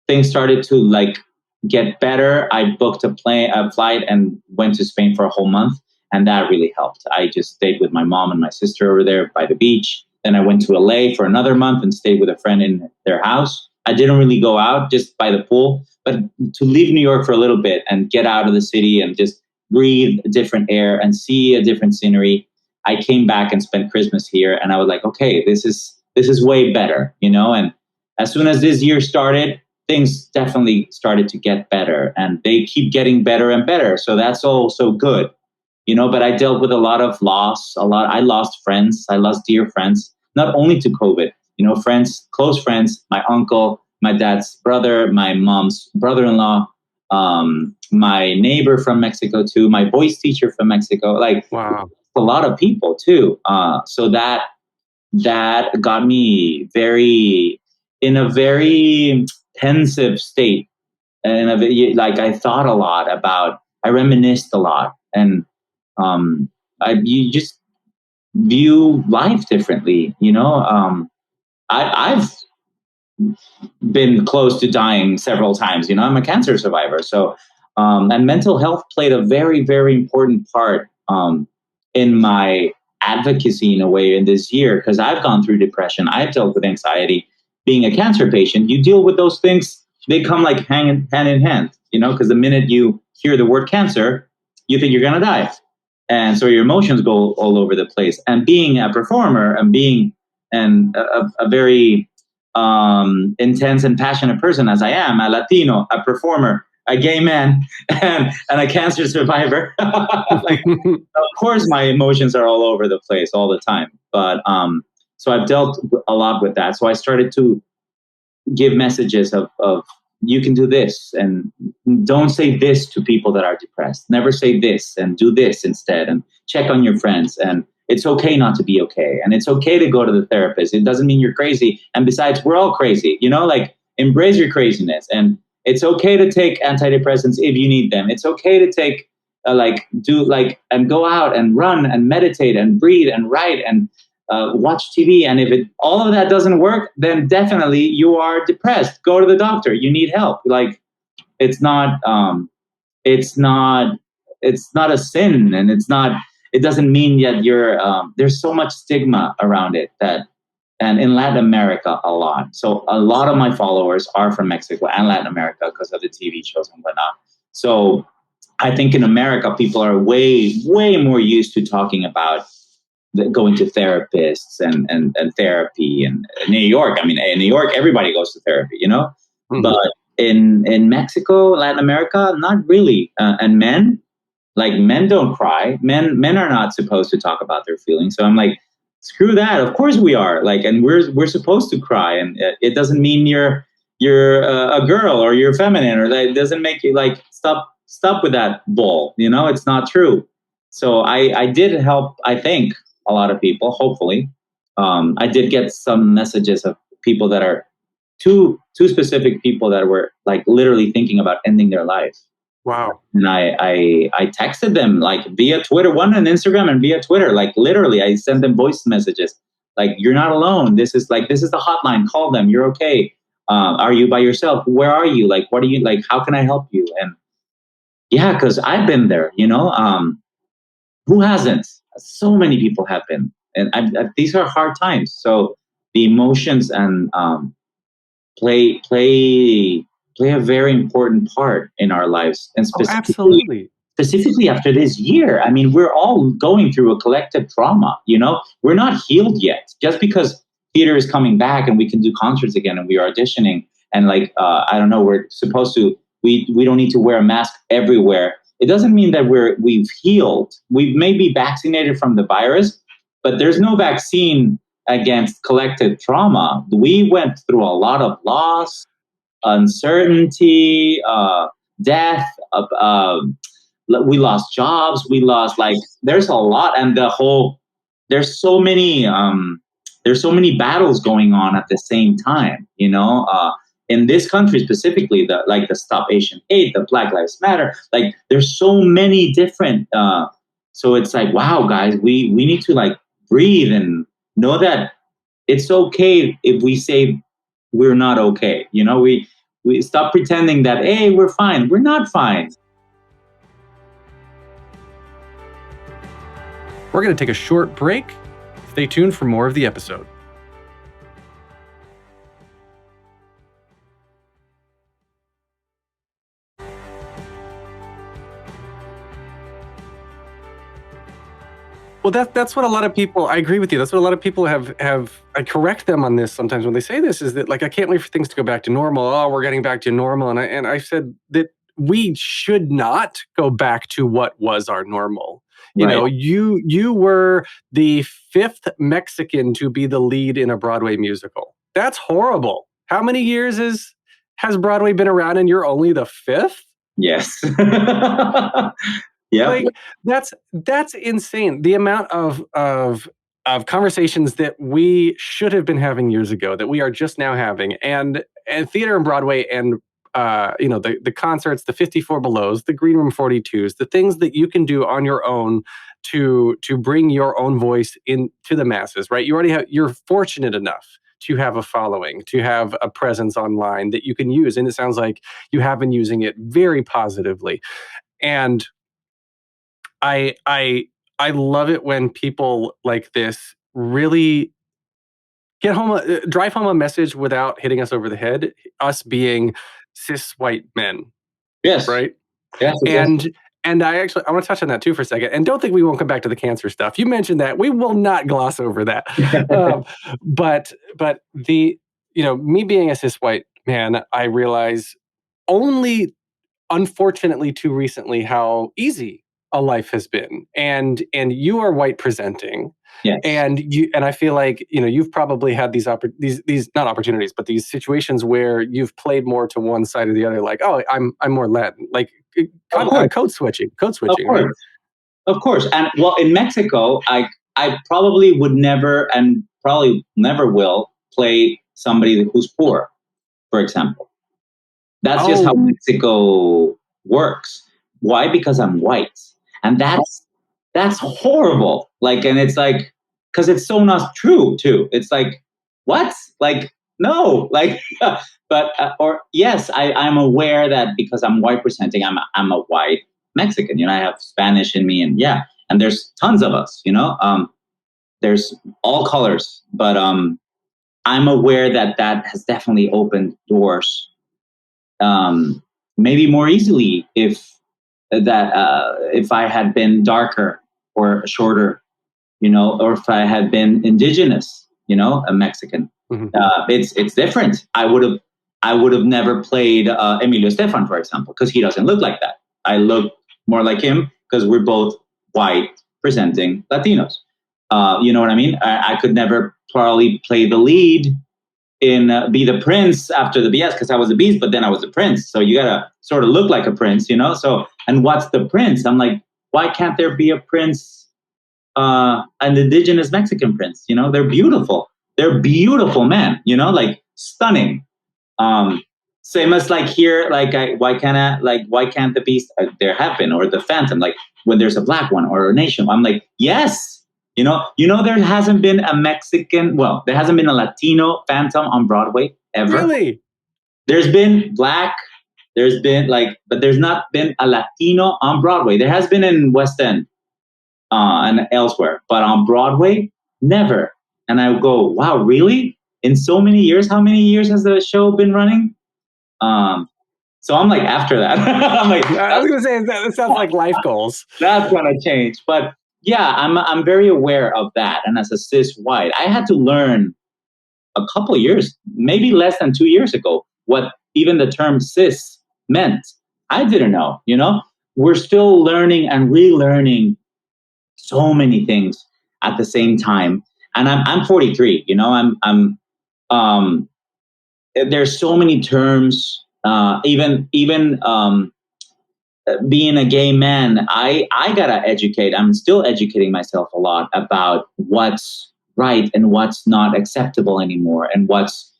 things started to like get better. I booked a flight and went to Spain for a whole month. And that really helped. I just stayed with my mom and my sister over there by the beach. Then I went to LA for another month and stayed with a friend in their house. I didn't really go out, just by the pool, but to leave New York for a little bit and get out of the city and just breathe a different air and see a different scenery. I came back and spent Christmas here, and I was like, okay, this is way better, And as soon as this year started, things definitely started to get better, and they keep getting better and better. So that's all so good, But I dealt with a lot of loss. I lost friends. I lost dear friends, not only to COVID. Friends, close friends, my uncle, my dad's brother, my mom's brother-in-law, my neighbor from Mexico too, my voice teacher from Mexico, like wow. A lot of people too. So that got me in a very pensive state. And I thought a lot I reminisced a lot, and you just view life differently, I've been close to dying several times. I'm a cancer survivor. So, and mental health played a very, very important part in my advocacy in a way in this year, because I've gone through depression. I've dealt with anxiety. Being a cancer patient, you deal with those things. They come like hand in hand, because the minute you hear the word cancer, you think you're going to die. And so your emotions go all over the place. And being a performer and being a very intense and passionate person as I am, a Latino, a performer, a gay man and a cancer survivor. Like, of course, my emotions are all over the place all the time. But so I've dealt a lot with that. So I started to give messages of you can do this, and don't say this to people that are depressed. Never say this, and do this instead, and check on your friends. And it's okay not to be okay. And it's okay to go to the therapist. It doesn't mean you're crazy. And besides, we're all crazy, like embrace your craziness. And it's okay to take antidepressants if you need them. It's okay to take and go out and run and meditate and breathe and write and watch TV. And if all of that doesn't work, then definitely you are depressed. Go to the doctor. You need help. Like, it's not a sin, and it doesn't mean that you're, there's so much stigma around it and in Latin America, a lot. So a lot of my followers are from Mexico and Latin America because of the TV shows and whatnot. So I think in America, people are way, way more used to talking about going to therapists and therapy. And in New York, in New York, everybody goes to therapy, Mm-hmm. But in Mexico, Latin America, not really. And men don't cry. Men are not supposed to talk about their feelings. So I'm like, screw that. Of course we are. And we're supposed to cry. And it doesn't mean you're a girl or you're feminine, or that doesn't make you stop with that bull. It's not true. So I did help, I think, a lot of people, hopefully. I did get some messages of people that are two specific people that were literally thinking about ending their life. Wow. And I texted them via Twitter, one on Instagram and via Twitter. Literally, I sent them voice messages. You're not alone. This is the hotline. Call them. You're okay. Are you by yourself? Where are you? What are you how can I help you? And yeah, because I've been there, who hasn't? So many people have been. And these are hard times. So the emotions and play a very important part in our lives. And specifically after this year, we're all going through a collective trauma. We're not healed yet. Just because theater is coming back and we can do concerts again and we are auditioning and I don't know, we're supposed to, we don't need to wear a mask everywhere. It doesn't mean that we've healed. We may be vaccinated from the virus, but there's no vaccine against collective trauma. We went through a lot of loss, uncertainty, death. We lost jobs. We lost there's a lot, and there's so many battles going on at the same time. In this country specifically, the Stop Asian Hate, the Black Lives Matter, there's so many different. So it's wow, guys, we need to breathe and know that it's okay if we say we're not okay. We stop pretending that, hey, we're fine. We're not fine. We're going to take a short break. Stay tuned for more of the episode. Well, that's what a lot of people, I agree with you. That's what a lot of people have, I correct them on this sometimes when they say this, is that I can't wait for things to go back to normal. Oh, we're getting back to normal. And I said that we should not go back to what was our normal. You were the fifth Mexican to be the lead in a Broadway musical. That's horrible. How many years has Broadway been around and you're only the fifth? Yes. Yeah, that's insane. The amount of conversations that we should have been having years ago that we are just now having, and theater and Broadway, and the concerts, the 54 Belows, the Green Room 42s, the things that you can do on your own to bring your own voice into the masses. Right? You're fortunate enough to have a following, to have a presence online that you can use, and it sounds like you have been using it very positively, and I love it when people like this really drive home a message without hitting us over the head. Us being cis white men, yes, right? Yes, and I want to touch on that too for a second. And don't think we won't come back to the cancer stuff. You mentioned that. We will not gloss over that. But the me being a cis white man, I realize only unfortunately too recently how easy a life has been, and you are white presenting. Yes. And I feel like, you've probably had these not opportunities, but these situations where you've played more to one side or the other, like, oh, I'm more Latin, like code switching. Right? Of course. And well, in Mexico, I probably would never, and probably never will, play somebody who's poor, for example. That's just how Mexico works. Why? Because I'm white. And that's horrible. Like, and it's like, because it's so not true too. It's like, what? Like, no, like, but, or yes, I'm aware that because I'm white presenting, I'm a white Mexican, I have Spanish in me, and and there's tons of us, there's all colors, but, I'm aware that has definitely opened doors, maybe more easily if I had been darker or shorter, or if I had been indigenous, a Mexican. Mm-hmm. It's different. I would have never played Emilio Estefan, for example, because he doesn't look like that. I look more like him because we're both white presenting Latinos. You know what I mean? I could never probably play the lead in Be the Prince after the BS, because I was a beast, but then I was a prince. So you gotta sort of look like a prince, So, and what's the prince? I'm like, why can't there be a prince, an indigenous Mexican prince? They're beautiful. They're beautiful men, like stunning. Same as like here, like why can't the beast? There have been, or the Phantom, like when there's a black one or a nation. I'm like, yes. There hasn't been a Mexican, there hasn't been a Latino Phantom on Broadway ever. Really? There's been black, there's been but there's not been a Latino on Broadway. There has been in West End and elsewhere, but on Broadway, never. And I go, wow, really? In so many years? How many years has the show been running? So I'm like, after that, I'm like, I was going to say, that sounds like life goals. That's going to change. But yeah, I'm very aware of that. And as a cis white, I had to learn a couple years, maybe less than 2 years ago, what even the term cis meant. I didn't know, We're still learning and relearning so many things at the same time. And I'm 43, there's so many terms, even being a gay man, I gotta educate. I'm still educating myself a lot about what's right and what's not acceptable anymore, and what's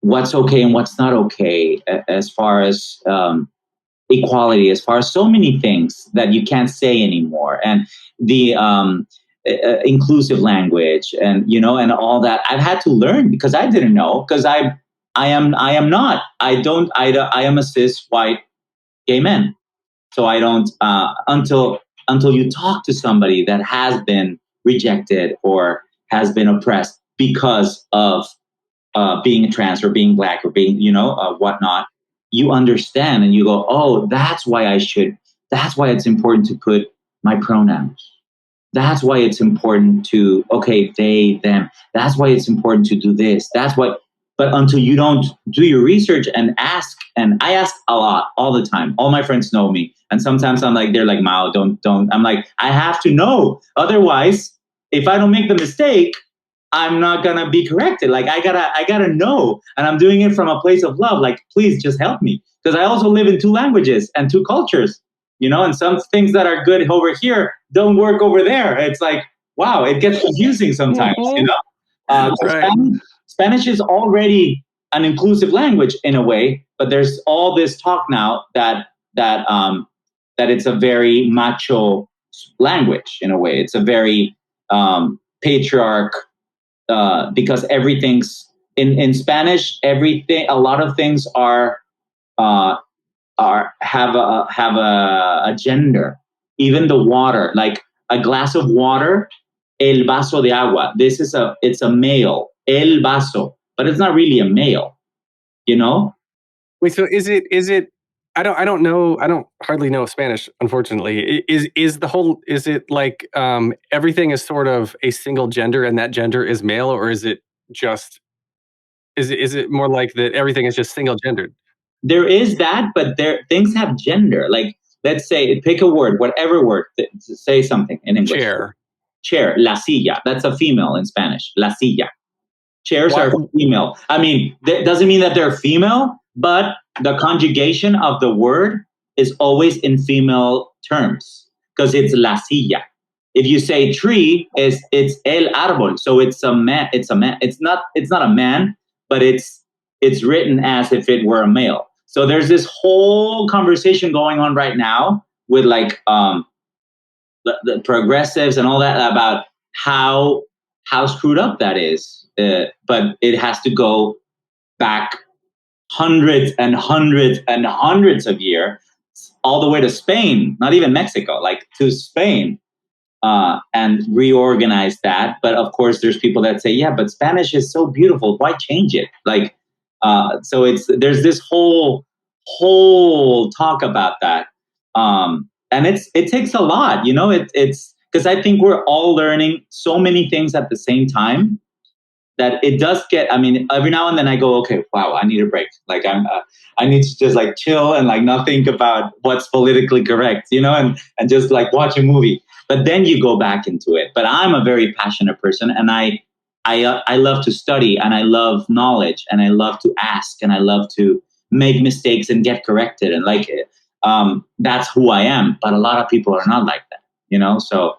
okay and what's not okay, as far as equality, as far as so many things that you can't say anymore, and the inclusive language, and and all that. I've had to learn because I didn't know, because I am not. I am a cis white gay man. So I don't, until you talk to somebody that has been rejected or has been oppressed because of being trans or being black or being, whatnot, you understand and you go, oh, that's why it's important to put my pronouns. That's why it's important to, okay, they, them. That's why it's important to do this. But until you don't do your research and ask, and I ask a lot, all the time. All my friends know me. And sometimes I'm like, they're like, Mao, don't. I'm like, I have to know. Otherwise, if I don't make the mistake, I'm not going to be corrected. Like, I gotta know. And I'm doing it from a place of love. Like, please just help me. Because I also live in 2 languages and 2 cultures, and some things that are good over here don't work over there. It's like, wow, it gets confusing sometimes, Right. Spanish is already an inclusive language in a way, but there's all this talk now that it's a very macho language in a way. It's a very patriarch, because everything's in Spanish. Everything, a lot of things have a gender. Even the water, like a glass of water, el vaso de agua. It's a male. El vaso, but it's not really a male, Wait, so is it? I don't know. I don't hardly know Spanish, unfortunately. Is it like everything is sort of a single gender and that gender is male, or is it just? Is it more like that everything is just single gendered? there is that, but things have gender. Like, let's say, pick a word, whatever word, say something in English. Chair, la silla. That's a female in Spanish, la silla. Chairs are female. I mean, that doesn't mean that they're female, but the conjugation of the word is always in female terms because it's la silla. If you say tree, it's el árbol, so it's a man. It's a man. It's not a man, but it's written as if it were a male. So there's this whole conversation going on right now with like the progressives and all that about how screwed up that is. But it has to go back hundreds and hundreds and hundreds of years, all the way to Spain, not even Mexico, like to Spain, and reorganize that. But of course, there's people that say, yeah, but Spanish is so beautiful. Why change it? Like, so there's this whole talk about that. And it takes a lot, it's because I think we're all learning so many things at the same time that it does get, I mean, every now and then I go, okay, wow, I need a break. Like I need to just like chill and like not think about what's politically correct, and just like watch a movie. But then you go back into it. But I'm a very passionate person, and I love to study, and I love knowledge, and I love to ask, and I love to make mistakes and get corrected. And like, that's who I am. But a lot of people are not like that, so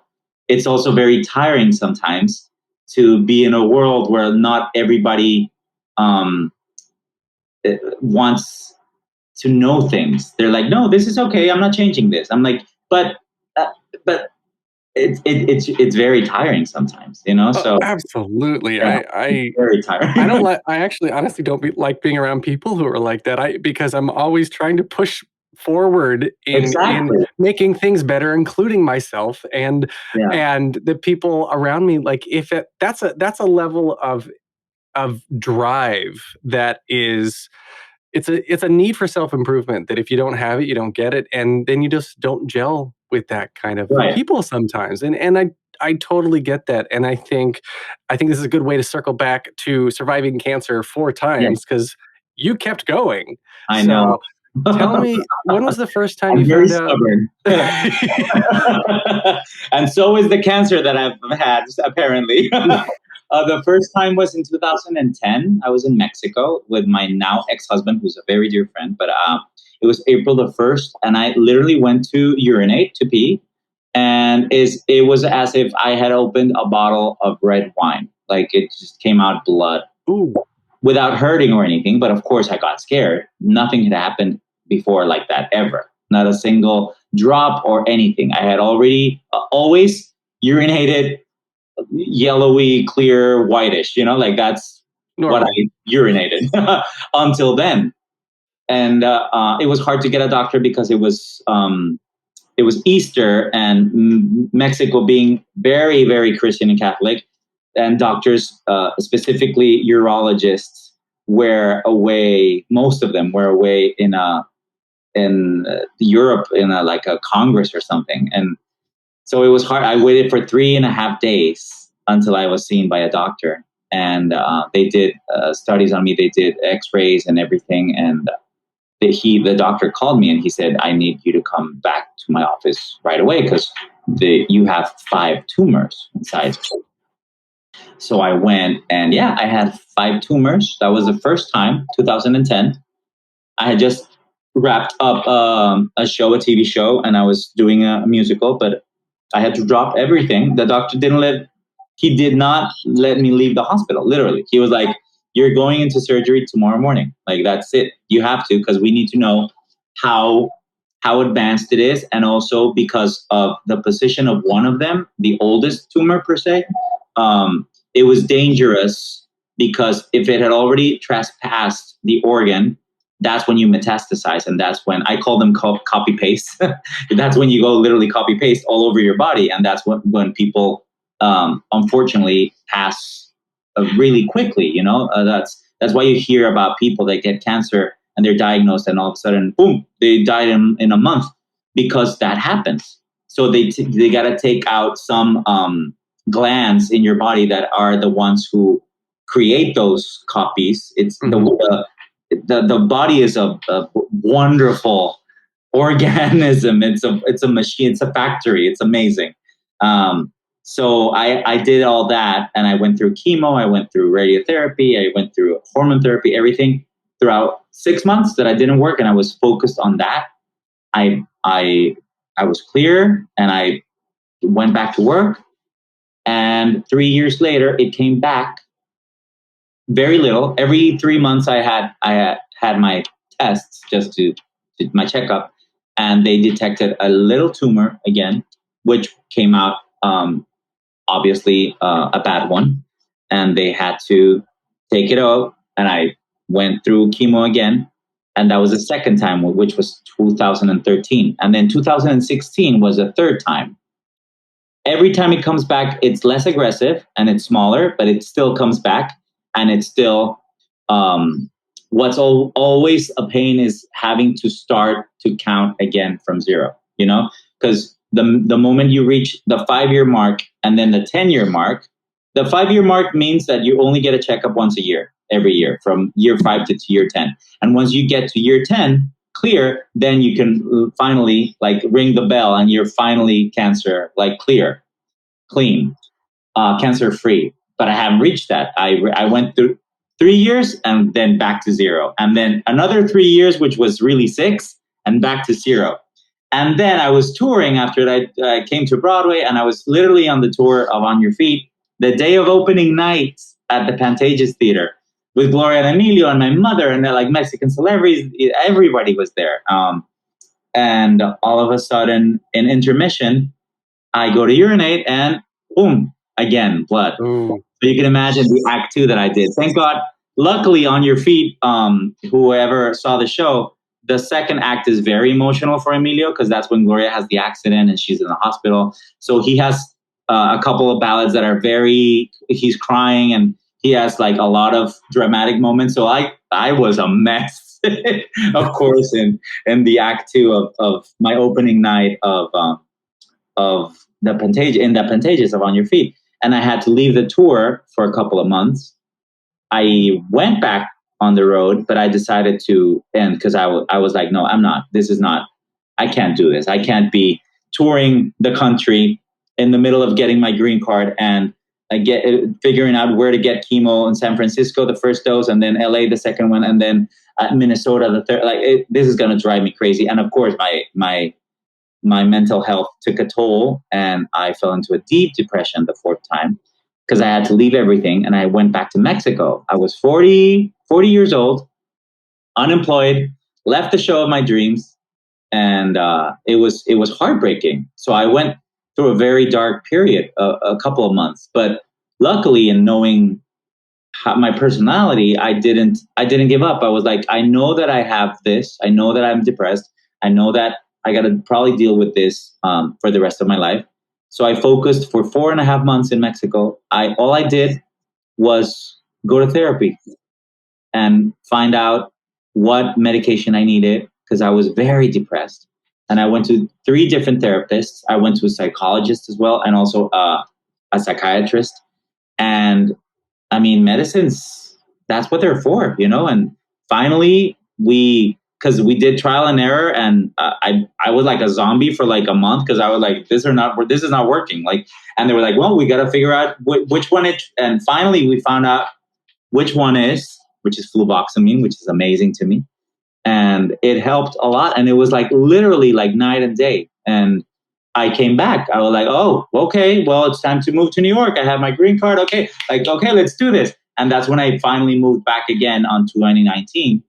it's also very tiring sometimes to be in a world where not everybody wants to know things. They're like, no, this is okay. I'm not changing this. I'm like, but it's very tiring sometimes, So absolutely, yeah, I very tiring. I actually honestly don't like being around people who are like that. Because I'm always trying to push forward in making things better, including myself and the people around me. Like, if that's a level of drive that is, it's a need for self-improvement, that if you don't have it, you don't get it, and then you just don't gel with that kind of people sometimes. And I totally get that. And I think this is a good way to circle back to surviving cancer 4 times, because you kept going. I know. Tell me, when was the first time you found out? And so is the cancer that I've had, apparently. The first time was in 2010. I was in Mexico with my now ex-husband, who's a very dear friend. But it was April the 1st, and I literally went to urinate, to pee. And it was as if I had opened a bottle of red wine. Like, it just came out blood. Ooh. Without hurting or anything. But of course, I got scared. Nothing had happened before like that ever. Not a single drop or anything. I had already always urinated yellowy, clear, whitish, like that's normal. What I urinated until then. And it was hard to get a doctor because it was Easter, and Mexico being very, very Christian and Catholic, and doctors, specifically urologists, were away. Most of them were away in Europe in a congress or something. And so it was hard. I waited for 3.5 days until I was seen by a doctor, and they did studies on me. They did x-rays and everything. And the doctor called me and he said, I need you to come back to my office right away because you have 5 tumors inside. So I went, and I had 5 tumors. That was the first time, 2010. I had just wrapped up a TV show, and I was doing a musical, but I had to drop everything. The doctor did not let me leave the hospital, literally. He was like, you're going into surgery tomorrow morning. Like, that's it. You have to, because we need to know how advanced it is. And also because of the position of one of them, the oldest tumor per se, it was dangerous because if it had already trespassed the organ, that's when you metastasize. And that's when I call them copy paste. That's when you go literally copy paste all over your body. And that's when people, unfortunately, pass really quickly. That's why you hear about people that get cancer and they're diagnosed, and all of a sudden, boom, they died in a month, because that happens. So they got to take out some glands in your body that are the ones who create those copies. It's the body is a wonderful organism. It's a machine. It's a factory. It's amazing. So I did all that, and I went through chemo. I went through radiotherapy. I went through hormone therapy. Everything throughout 6 months that I didn't work, and I was focused on that. I was clear, and I went back to work. And 3 years later, it came back. Very little. Every 3 months, I had my tests just to my checkup, and they detected a little tumor again, which came out obviously a bad one, and they had to take it out. And I went through chemo again, and that was the second time, which was 2013, and then 2016 was the third time. Every time it comes back, it's less aggressive and it's smaller, but it still comes back. And it's still, what's always a pain is having to start to count again from zero, because the moment you reach the 5-year mark and then the 10-year mark, the 5-year mark means that you only get a checkup once a year, every year, from year 5 to year 10. And once you get to year 10, clear, then you can finally ring the bell and you're finally cancer, clear, clean, cancer free. But I haven't reached that. I went through 3 years and then back to zero. And then another 3 years, which was really 6, and back to zero. And then I was touring after I came to Broadway, and I was literally on the tour of On Your Feet the day of opening night at the Pantages Theater with Gloria and Emilio and my mother, and they're Mexican celebrities. Everybody was there. And all of a sudden, in intermission, I go to urinate and boom, again, blood. Ooh. So you can imagine the act 2 that I did. Thank God. Luckily, On Your Feet, whoever saw the show, the second act is very emotional for Emilio, because that's when Gloria has the accident and she's in the hospital. So he has a couple of ballads that are he's crying, and he has a lot of dramatic moments. So I was a mess, of course, in the act 2 of my opening night of the Pantages of On Your Feet. And I had to leave the tour for a couple of months. I went back on the road, but I decided to end because I was like, no, I'm not. This is not. I can't do this. I can't be touring the country in the middle of getting my green card and figuring out where to get chemo in San Francisco, the first dose, and then LA, the second one, and then Minnesota, the third. This is going to drive me crazy. And of course, my mental health took a toll, and I fell into a deep depression the 4th time because I had to leave everything, and I went back to Mexico. I was 40 years old, unemployed, left the show of my dreams, and it was heartbreaking. So I went through a very dark period, a couple of months. But luckily, in knowing my personality, I didn't give up. I was like, I know that I have this. I know that I'm depressed. I know that I got to probably deal with this for the rest of my life. So I focused for 4.5 months in Mexico. All I did was go to therapy and find out what medication I needed, because I was very depressed. And I went to 3 different therapists. I went to a psychologist as well, and also a psychiatrist. And I mean, medicines, that's what they're for, And finally, because we did trial and error, and I was like a zombie for a month, because I was like, this is not working. And they were like, well, we got to figure out which one and finally we found out which one is, which is fluvoxamine, which is amazing to me. And it helped a lot. And it was literally night and day. And I came back. I was like, oh, okay, well, it's time to move to New York. I have my green card. Okay. Okay, let's do this. And that's when I finally moved back again on 2019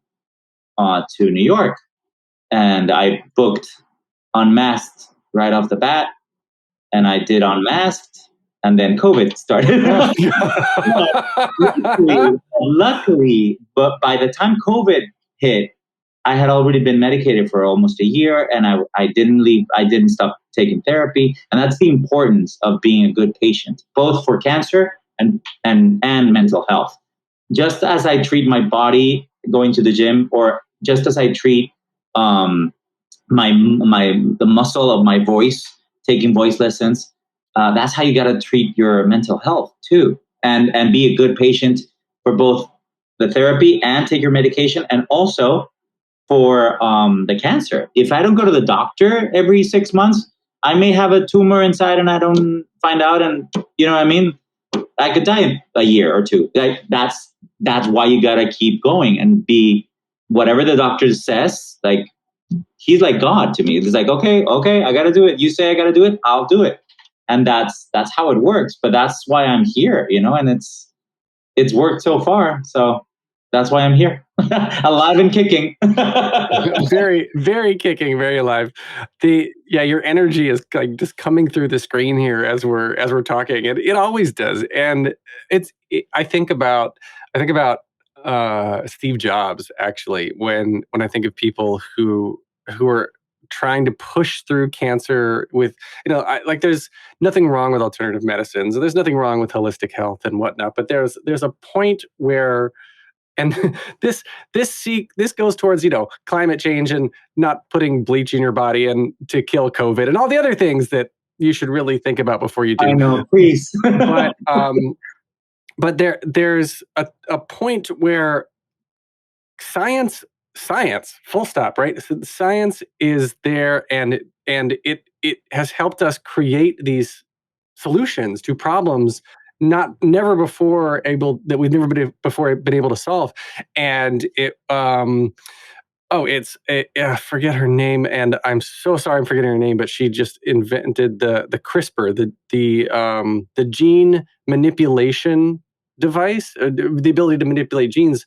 to New York. And I booked Unmasked right off the bat. And I did Unmasked. And then COVID started. luckily, but by the time COVID hit, I had already been medicated for almost a year, and I didn't leave. I didn't stop taking therapy. And that's the importance of being a good patient, both for cancer and mental health. Just as I treat my body going to the gym, or just as I treat the muscle of my voice, taking voice lessons, that's how you got to treat your mental health too, and be a good patient for both the therapy and take your medication, and also for the cancer. If I don't go to the doctor every 6 months, I may have a tumor inside and I don't find out, and you know what I mean? I could die in a year or two. Like that's why you gotta keep going and be whatever the doctor says. Like he's like God to me. It's like, okay, I gotta do it. You say I gotta do it, I'll do it. And that's how it works. But that's why I'm here, you know, and it's worked so far. So that's why I'm here. Alive and kicking. Very, very kicking, very alive. Your energy is like just coming through the screen here as we're talking, and it always does. And I think about Steve Jobs actually when I think of people who are trying to push through cancer with, there's nothing wrong with alternative medicines, and there's nothing wrong with holistic health and whatnot, but there's a point where, and this goes towards, climate change and not putting bleach in your body and to kill COVID and all the other things that you should really think about before you do. I know, please. But there's a point where science, full stop, right? So science is there, and it has helped us create these solutions to problems never before that we've never been able to solve. And I forget her name, and I'm so sorry I'm forgetting her name, but she just invented the CRISPR, the gene manipulation device, the ability to manipulate genes,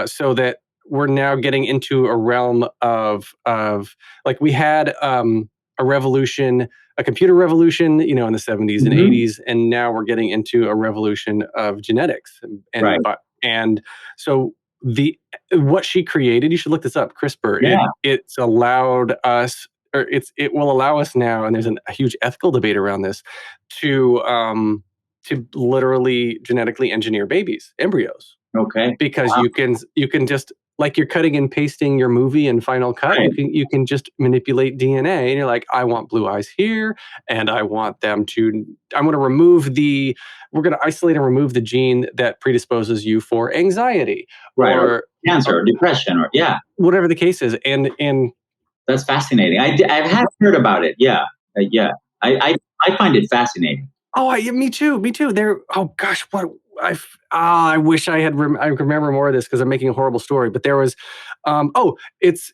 so that we're now getting into a realm of like we had a revolution, a computer revolution, in the 70s and 80s, and now we're getting into a revolution of genetics. And so what she created, you should look this up, CRISPR. Yeah. It's allowed us, or it will allow us now, and there's a huge ethical debate around this, to literally genetically engineer embryos. Okay. Because you can just, like you're cutting and pasting your movie in Final Cut, right. you can just manipulate DNA, and you're like, I want blue eyes here, and I'm going to isolate and remove the gene that predisposes you for anxiety, right, or cancer, or depression, or whatever the case is. And that's fascinating. I've heard about it. Yeah. I find it fascinating. Oh, me too. Oh gosh, what I wish I could remember more of this, because I'm making a horrible story. But there was, it's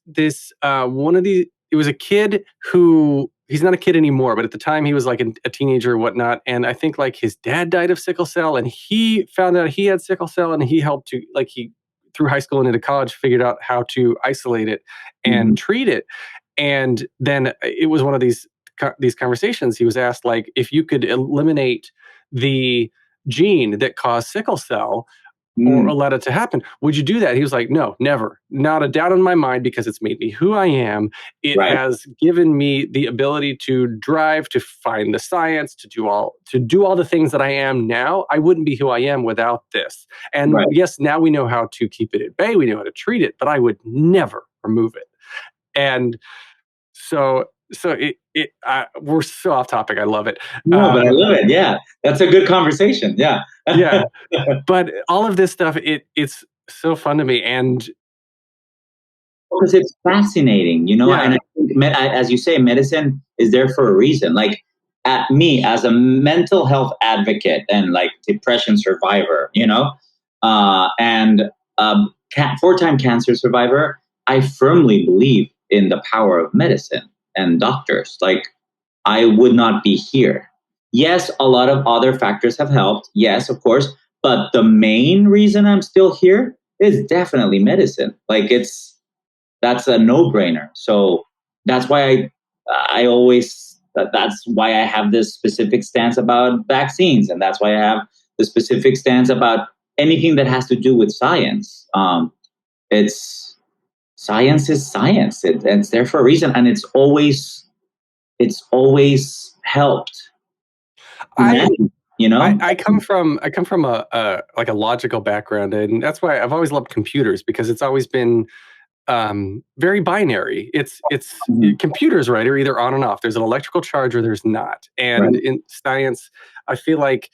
this one of these. It was a kid who, he's not a kid anymore, but at the time he was like a teenager or whatnot. And I think like his dad died of sickle cell, and he found out he had sickle cell, and he helped to, like, he through high school and into college figured out how to isolate it and treat it. And then it was one of these conversations. He was asked, like, if you could eliminate the gene that caused sickle cell or allowed it to happen, would you do that? He was like, no, never. Not a doubt in my mind, because it's made me who I am. It has given me the ability to drive, to find the science, to do all the things that I am now. I wouldn't be who I am without this. And yes, now we know how to keep it at bay. We know how to treat it, but I would never remove it. And so we're so off topic. I love it. No, but I love it. Yeah, that's a good conversation. Yeah, yeah. But all of this stuff, it's so fun to me, and because it's fascinating, And I think, as you say, medicine is there for a reason. Like, at me as a mental health advocate and like depression survivor, and 4-time cancer survivor, I firmly believe in the power of medicine and doctors. Like, I would not be here. Yes, a lot of other factors have helped. Yes, of course. But the main reason I'm still here is definitely medicine. Like, that's a no-brainer. So that's why that's why I have this specific stance about vaccines. And that's why I have the specific stance about anything that has to do with science. Science is science. It's there for a reason, and it's always helped. I come from a logical background, and that's why I've always loved computers, because it's always been very binary. It's computers, right, are either on and off. There's an electrical charge or there's not. And in science, I feel like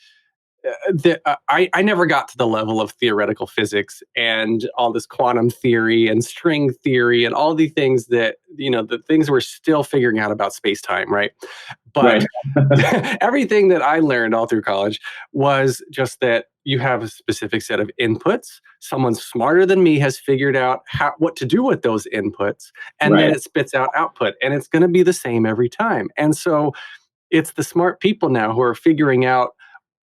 I never got to the level of theoretical physics and all this quantum theory and string theory and all the things that, the things we're still figuring out about space-time, right? But everything that I learned all through college was just that you have a specific set of inputs. Someone smarter than me has figured out what to do with those inputs, and then it spits out output, and it's going to be the same every time. And so it's the smart people now who are figuring out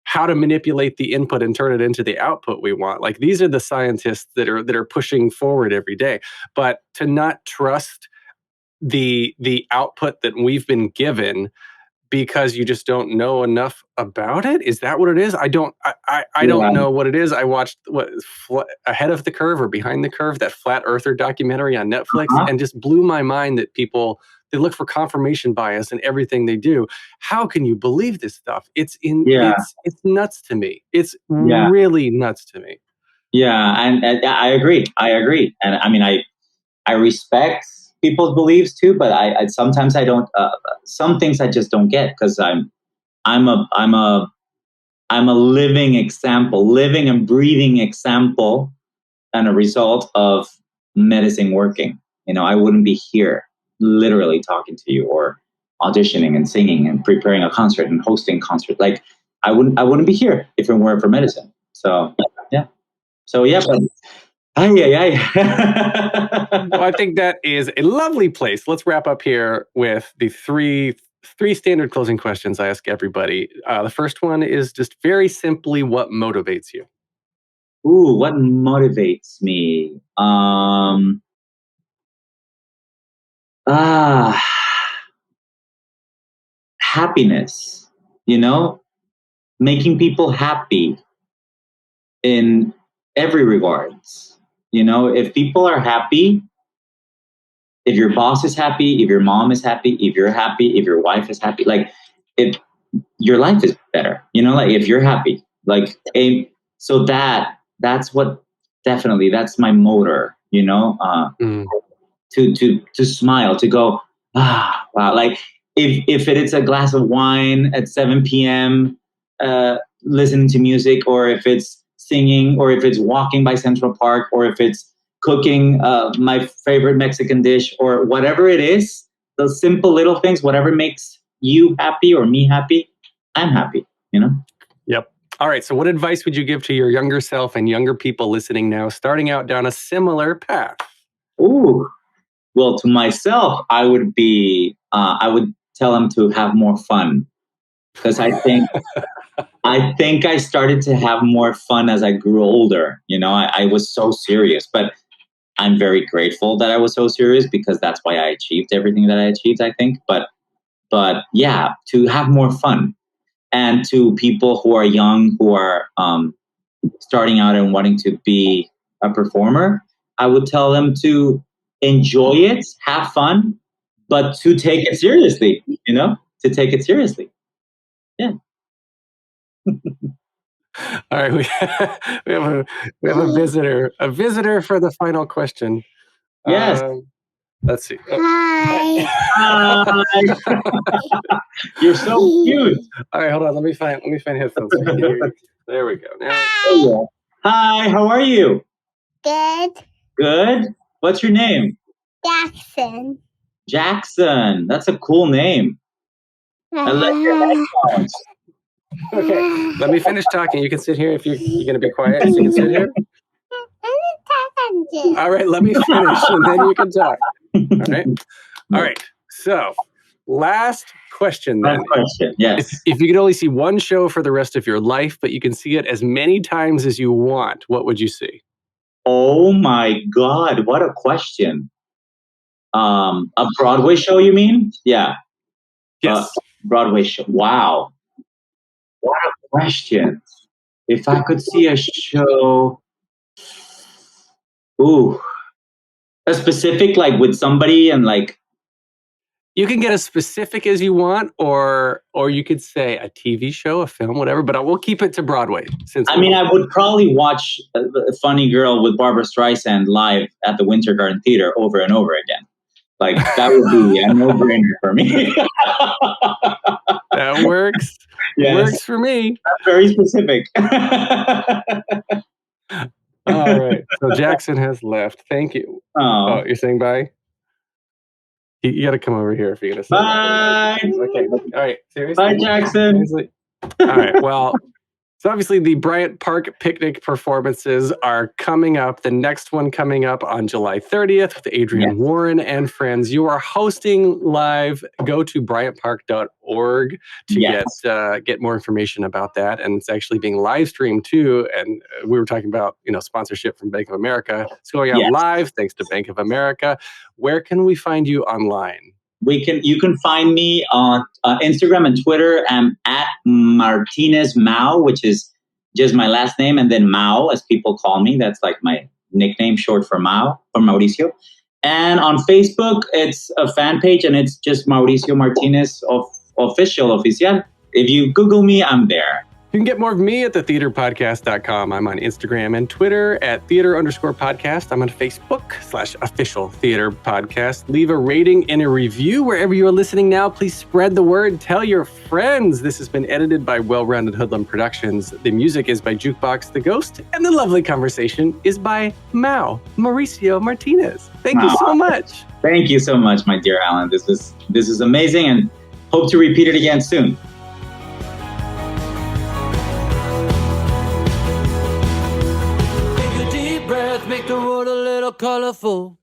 how to manipulate the input and turn it into the output we want. Like, these are the scientists that are pushing forward every day. But to not trust the output that we've been given because you just don't know enough about it, is that what it is? I don't know what it is. I watched Ahead of the Curve or Behind the Curve, that flat earther documentary on Netflix, and just blew my mind that people, they look for confirmation bias in everything they do. How can you believe this stuff? It's nuts to me. It's really nuts to me. Yeah, and I agree. And I mean, I respect people's beliefs too, but I sometimes I don't. Some things I just don't get, because I'm a living example, living and breathing example, and a result of medicine working. I wouldn't be here literally talking to you or auditioning and singing and preparing a concert and hosting concert. Like, I wouldn't be here if it weren't for medicine. So yeah. But well, I think that is a lovely place. Let's wrap up here with the three standard closing questions I ask everybody. The first one is just very simply, what motivates you? Ooh, what motivates me? Happiness, making people happy in every regards. If people are happy, if your boss is happy, if your mom is happy, if you're happy, if your wife is happy, like, your life is better, like, if you're happy, like, so that's what, definitely, that's my motor, to smile, to go, wow. Like, if it is a glass of wine at 7 p.m., listening to music, or if it's singing, or if it's walking by Central Park, or if it's cooking my favorite Mexican dish, or whatever it is, those simple little things, whatever makes you happy or me happy, I'm happy, Yep. All right. So what advice would you give to your younger self and younger people listening now, starting out down a similar path? Ooh. Well, to myself, I would tell them to have more fun, because I think I started to have more fun as I grew older. I was so serious, but I'm very grateful that I was so serious, because that's why I achieved everything that I achieved, I think. But yeah, to have more fun. And to people who are young, who are starting out and wanting to be a performer, I would tell them to enjoy it, have fun, but to take it seriously, to take it seriously. Yeah. All right, we have a visitor for the final question. Yes. Let's see. Hi. You're so cute. All right, hold on. Let me find headphones. There we go. Now. Hi. How are you? Good. Good. What's your name? Jackson. Jackson. That's a cool name. I like your headphones. Okay, let me finish talking. You can sit here if you're going to be quiet. So you can sit here. All right, let me finish, and then you can talk. All right. So, last question then. Last question, yes. If you could only see one show for the rest of your life, but you can see it as many times as you want, what would you see? Oh my God, what a question. A Broadway show, you mean? Yeah. Yes. Broadway show. Wow. What a question. If I could see a show, a specific, like, with somebody, and like, you can get as specific as you want, or you could say a TV show, a film, whatever, but we'll keep it to Broadway. I would probably watch Funny Girl with Barbra Streisand live at the Winter Garden Theater over and over again. Like, that would be a no-brainer for me. That works. Yes. Works for me. That's very specific. All right. So Jackson has left. Thank you. Oh, you're saying bye? You got to come over here if you're going to say bye. Okay. All right. Seriously? Bye, Jackson. Seriously? All right. Well, so obviously the Bryant Park Picnic Performances are coming up. The next one coming up on July 30th with Adrian Warren and friends. You are hosting live. Go to bryantpark.org to get more information about that. And it's actually being live streamed too. And we were talking about, sponsorship from Bank of America. It's going out live thanks to Bank of America. Where can we find you online? You can find me on Instagram and Twitter. I'm at Martinez Mao, which is just my last name, and then Mao, as people call me. That's like my nickname, short for Mao, for Mauricio. And on Facebook, it's a fan page, and it's just Mauricio Martinez Oficial. If you Google me, I'm there. You can get more of me at thetheaterpodcast.com. I'm on Instagram and Twitter at theater_podcast. I'm on Facebook /official theater podcast. Leave a rating and a review wherever you are listening now. Please spread the word. Tell your friends. This has been edited by Well-Rounded Hoodlum Productions. The music is by Jukebox the Ghost. And the lovely conversation is by Mauricio Martinez. Thank you so much. Thank you so much, my dear Alan. This is amazing, and hope to repeat it again soon. Make the world a little colorful.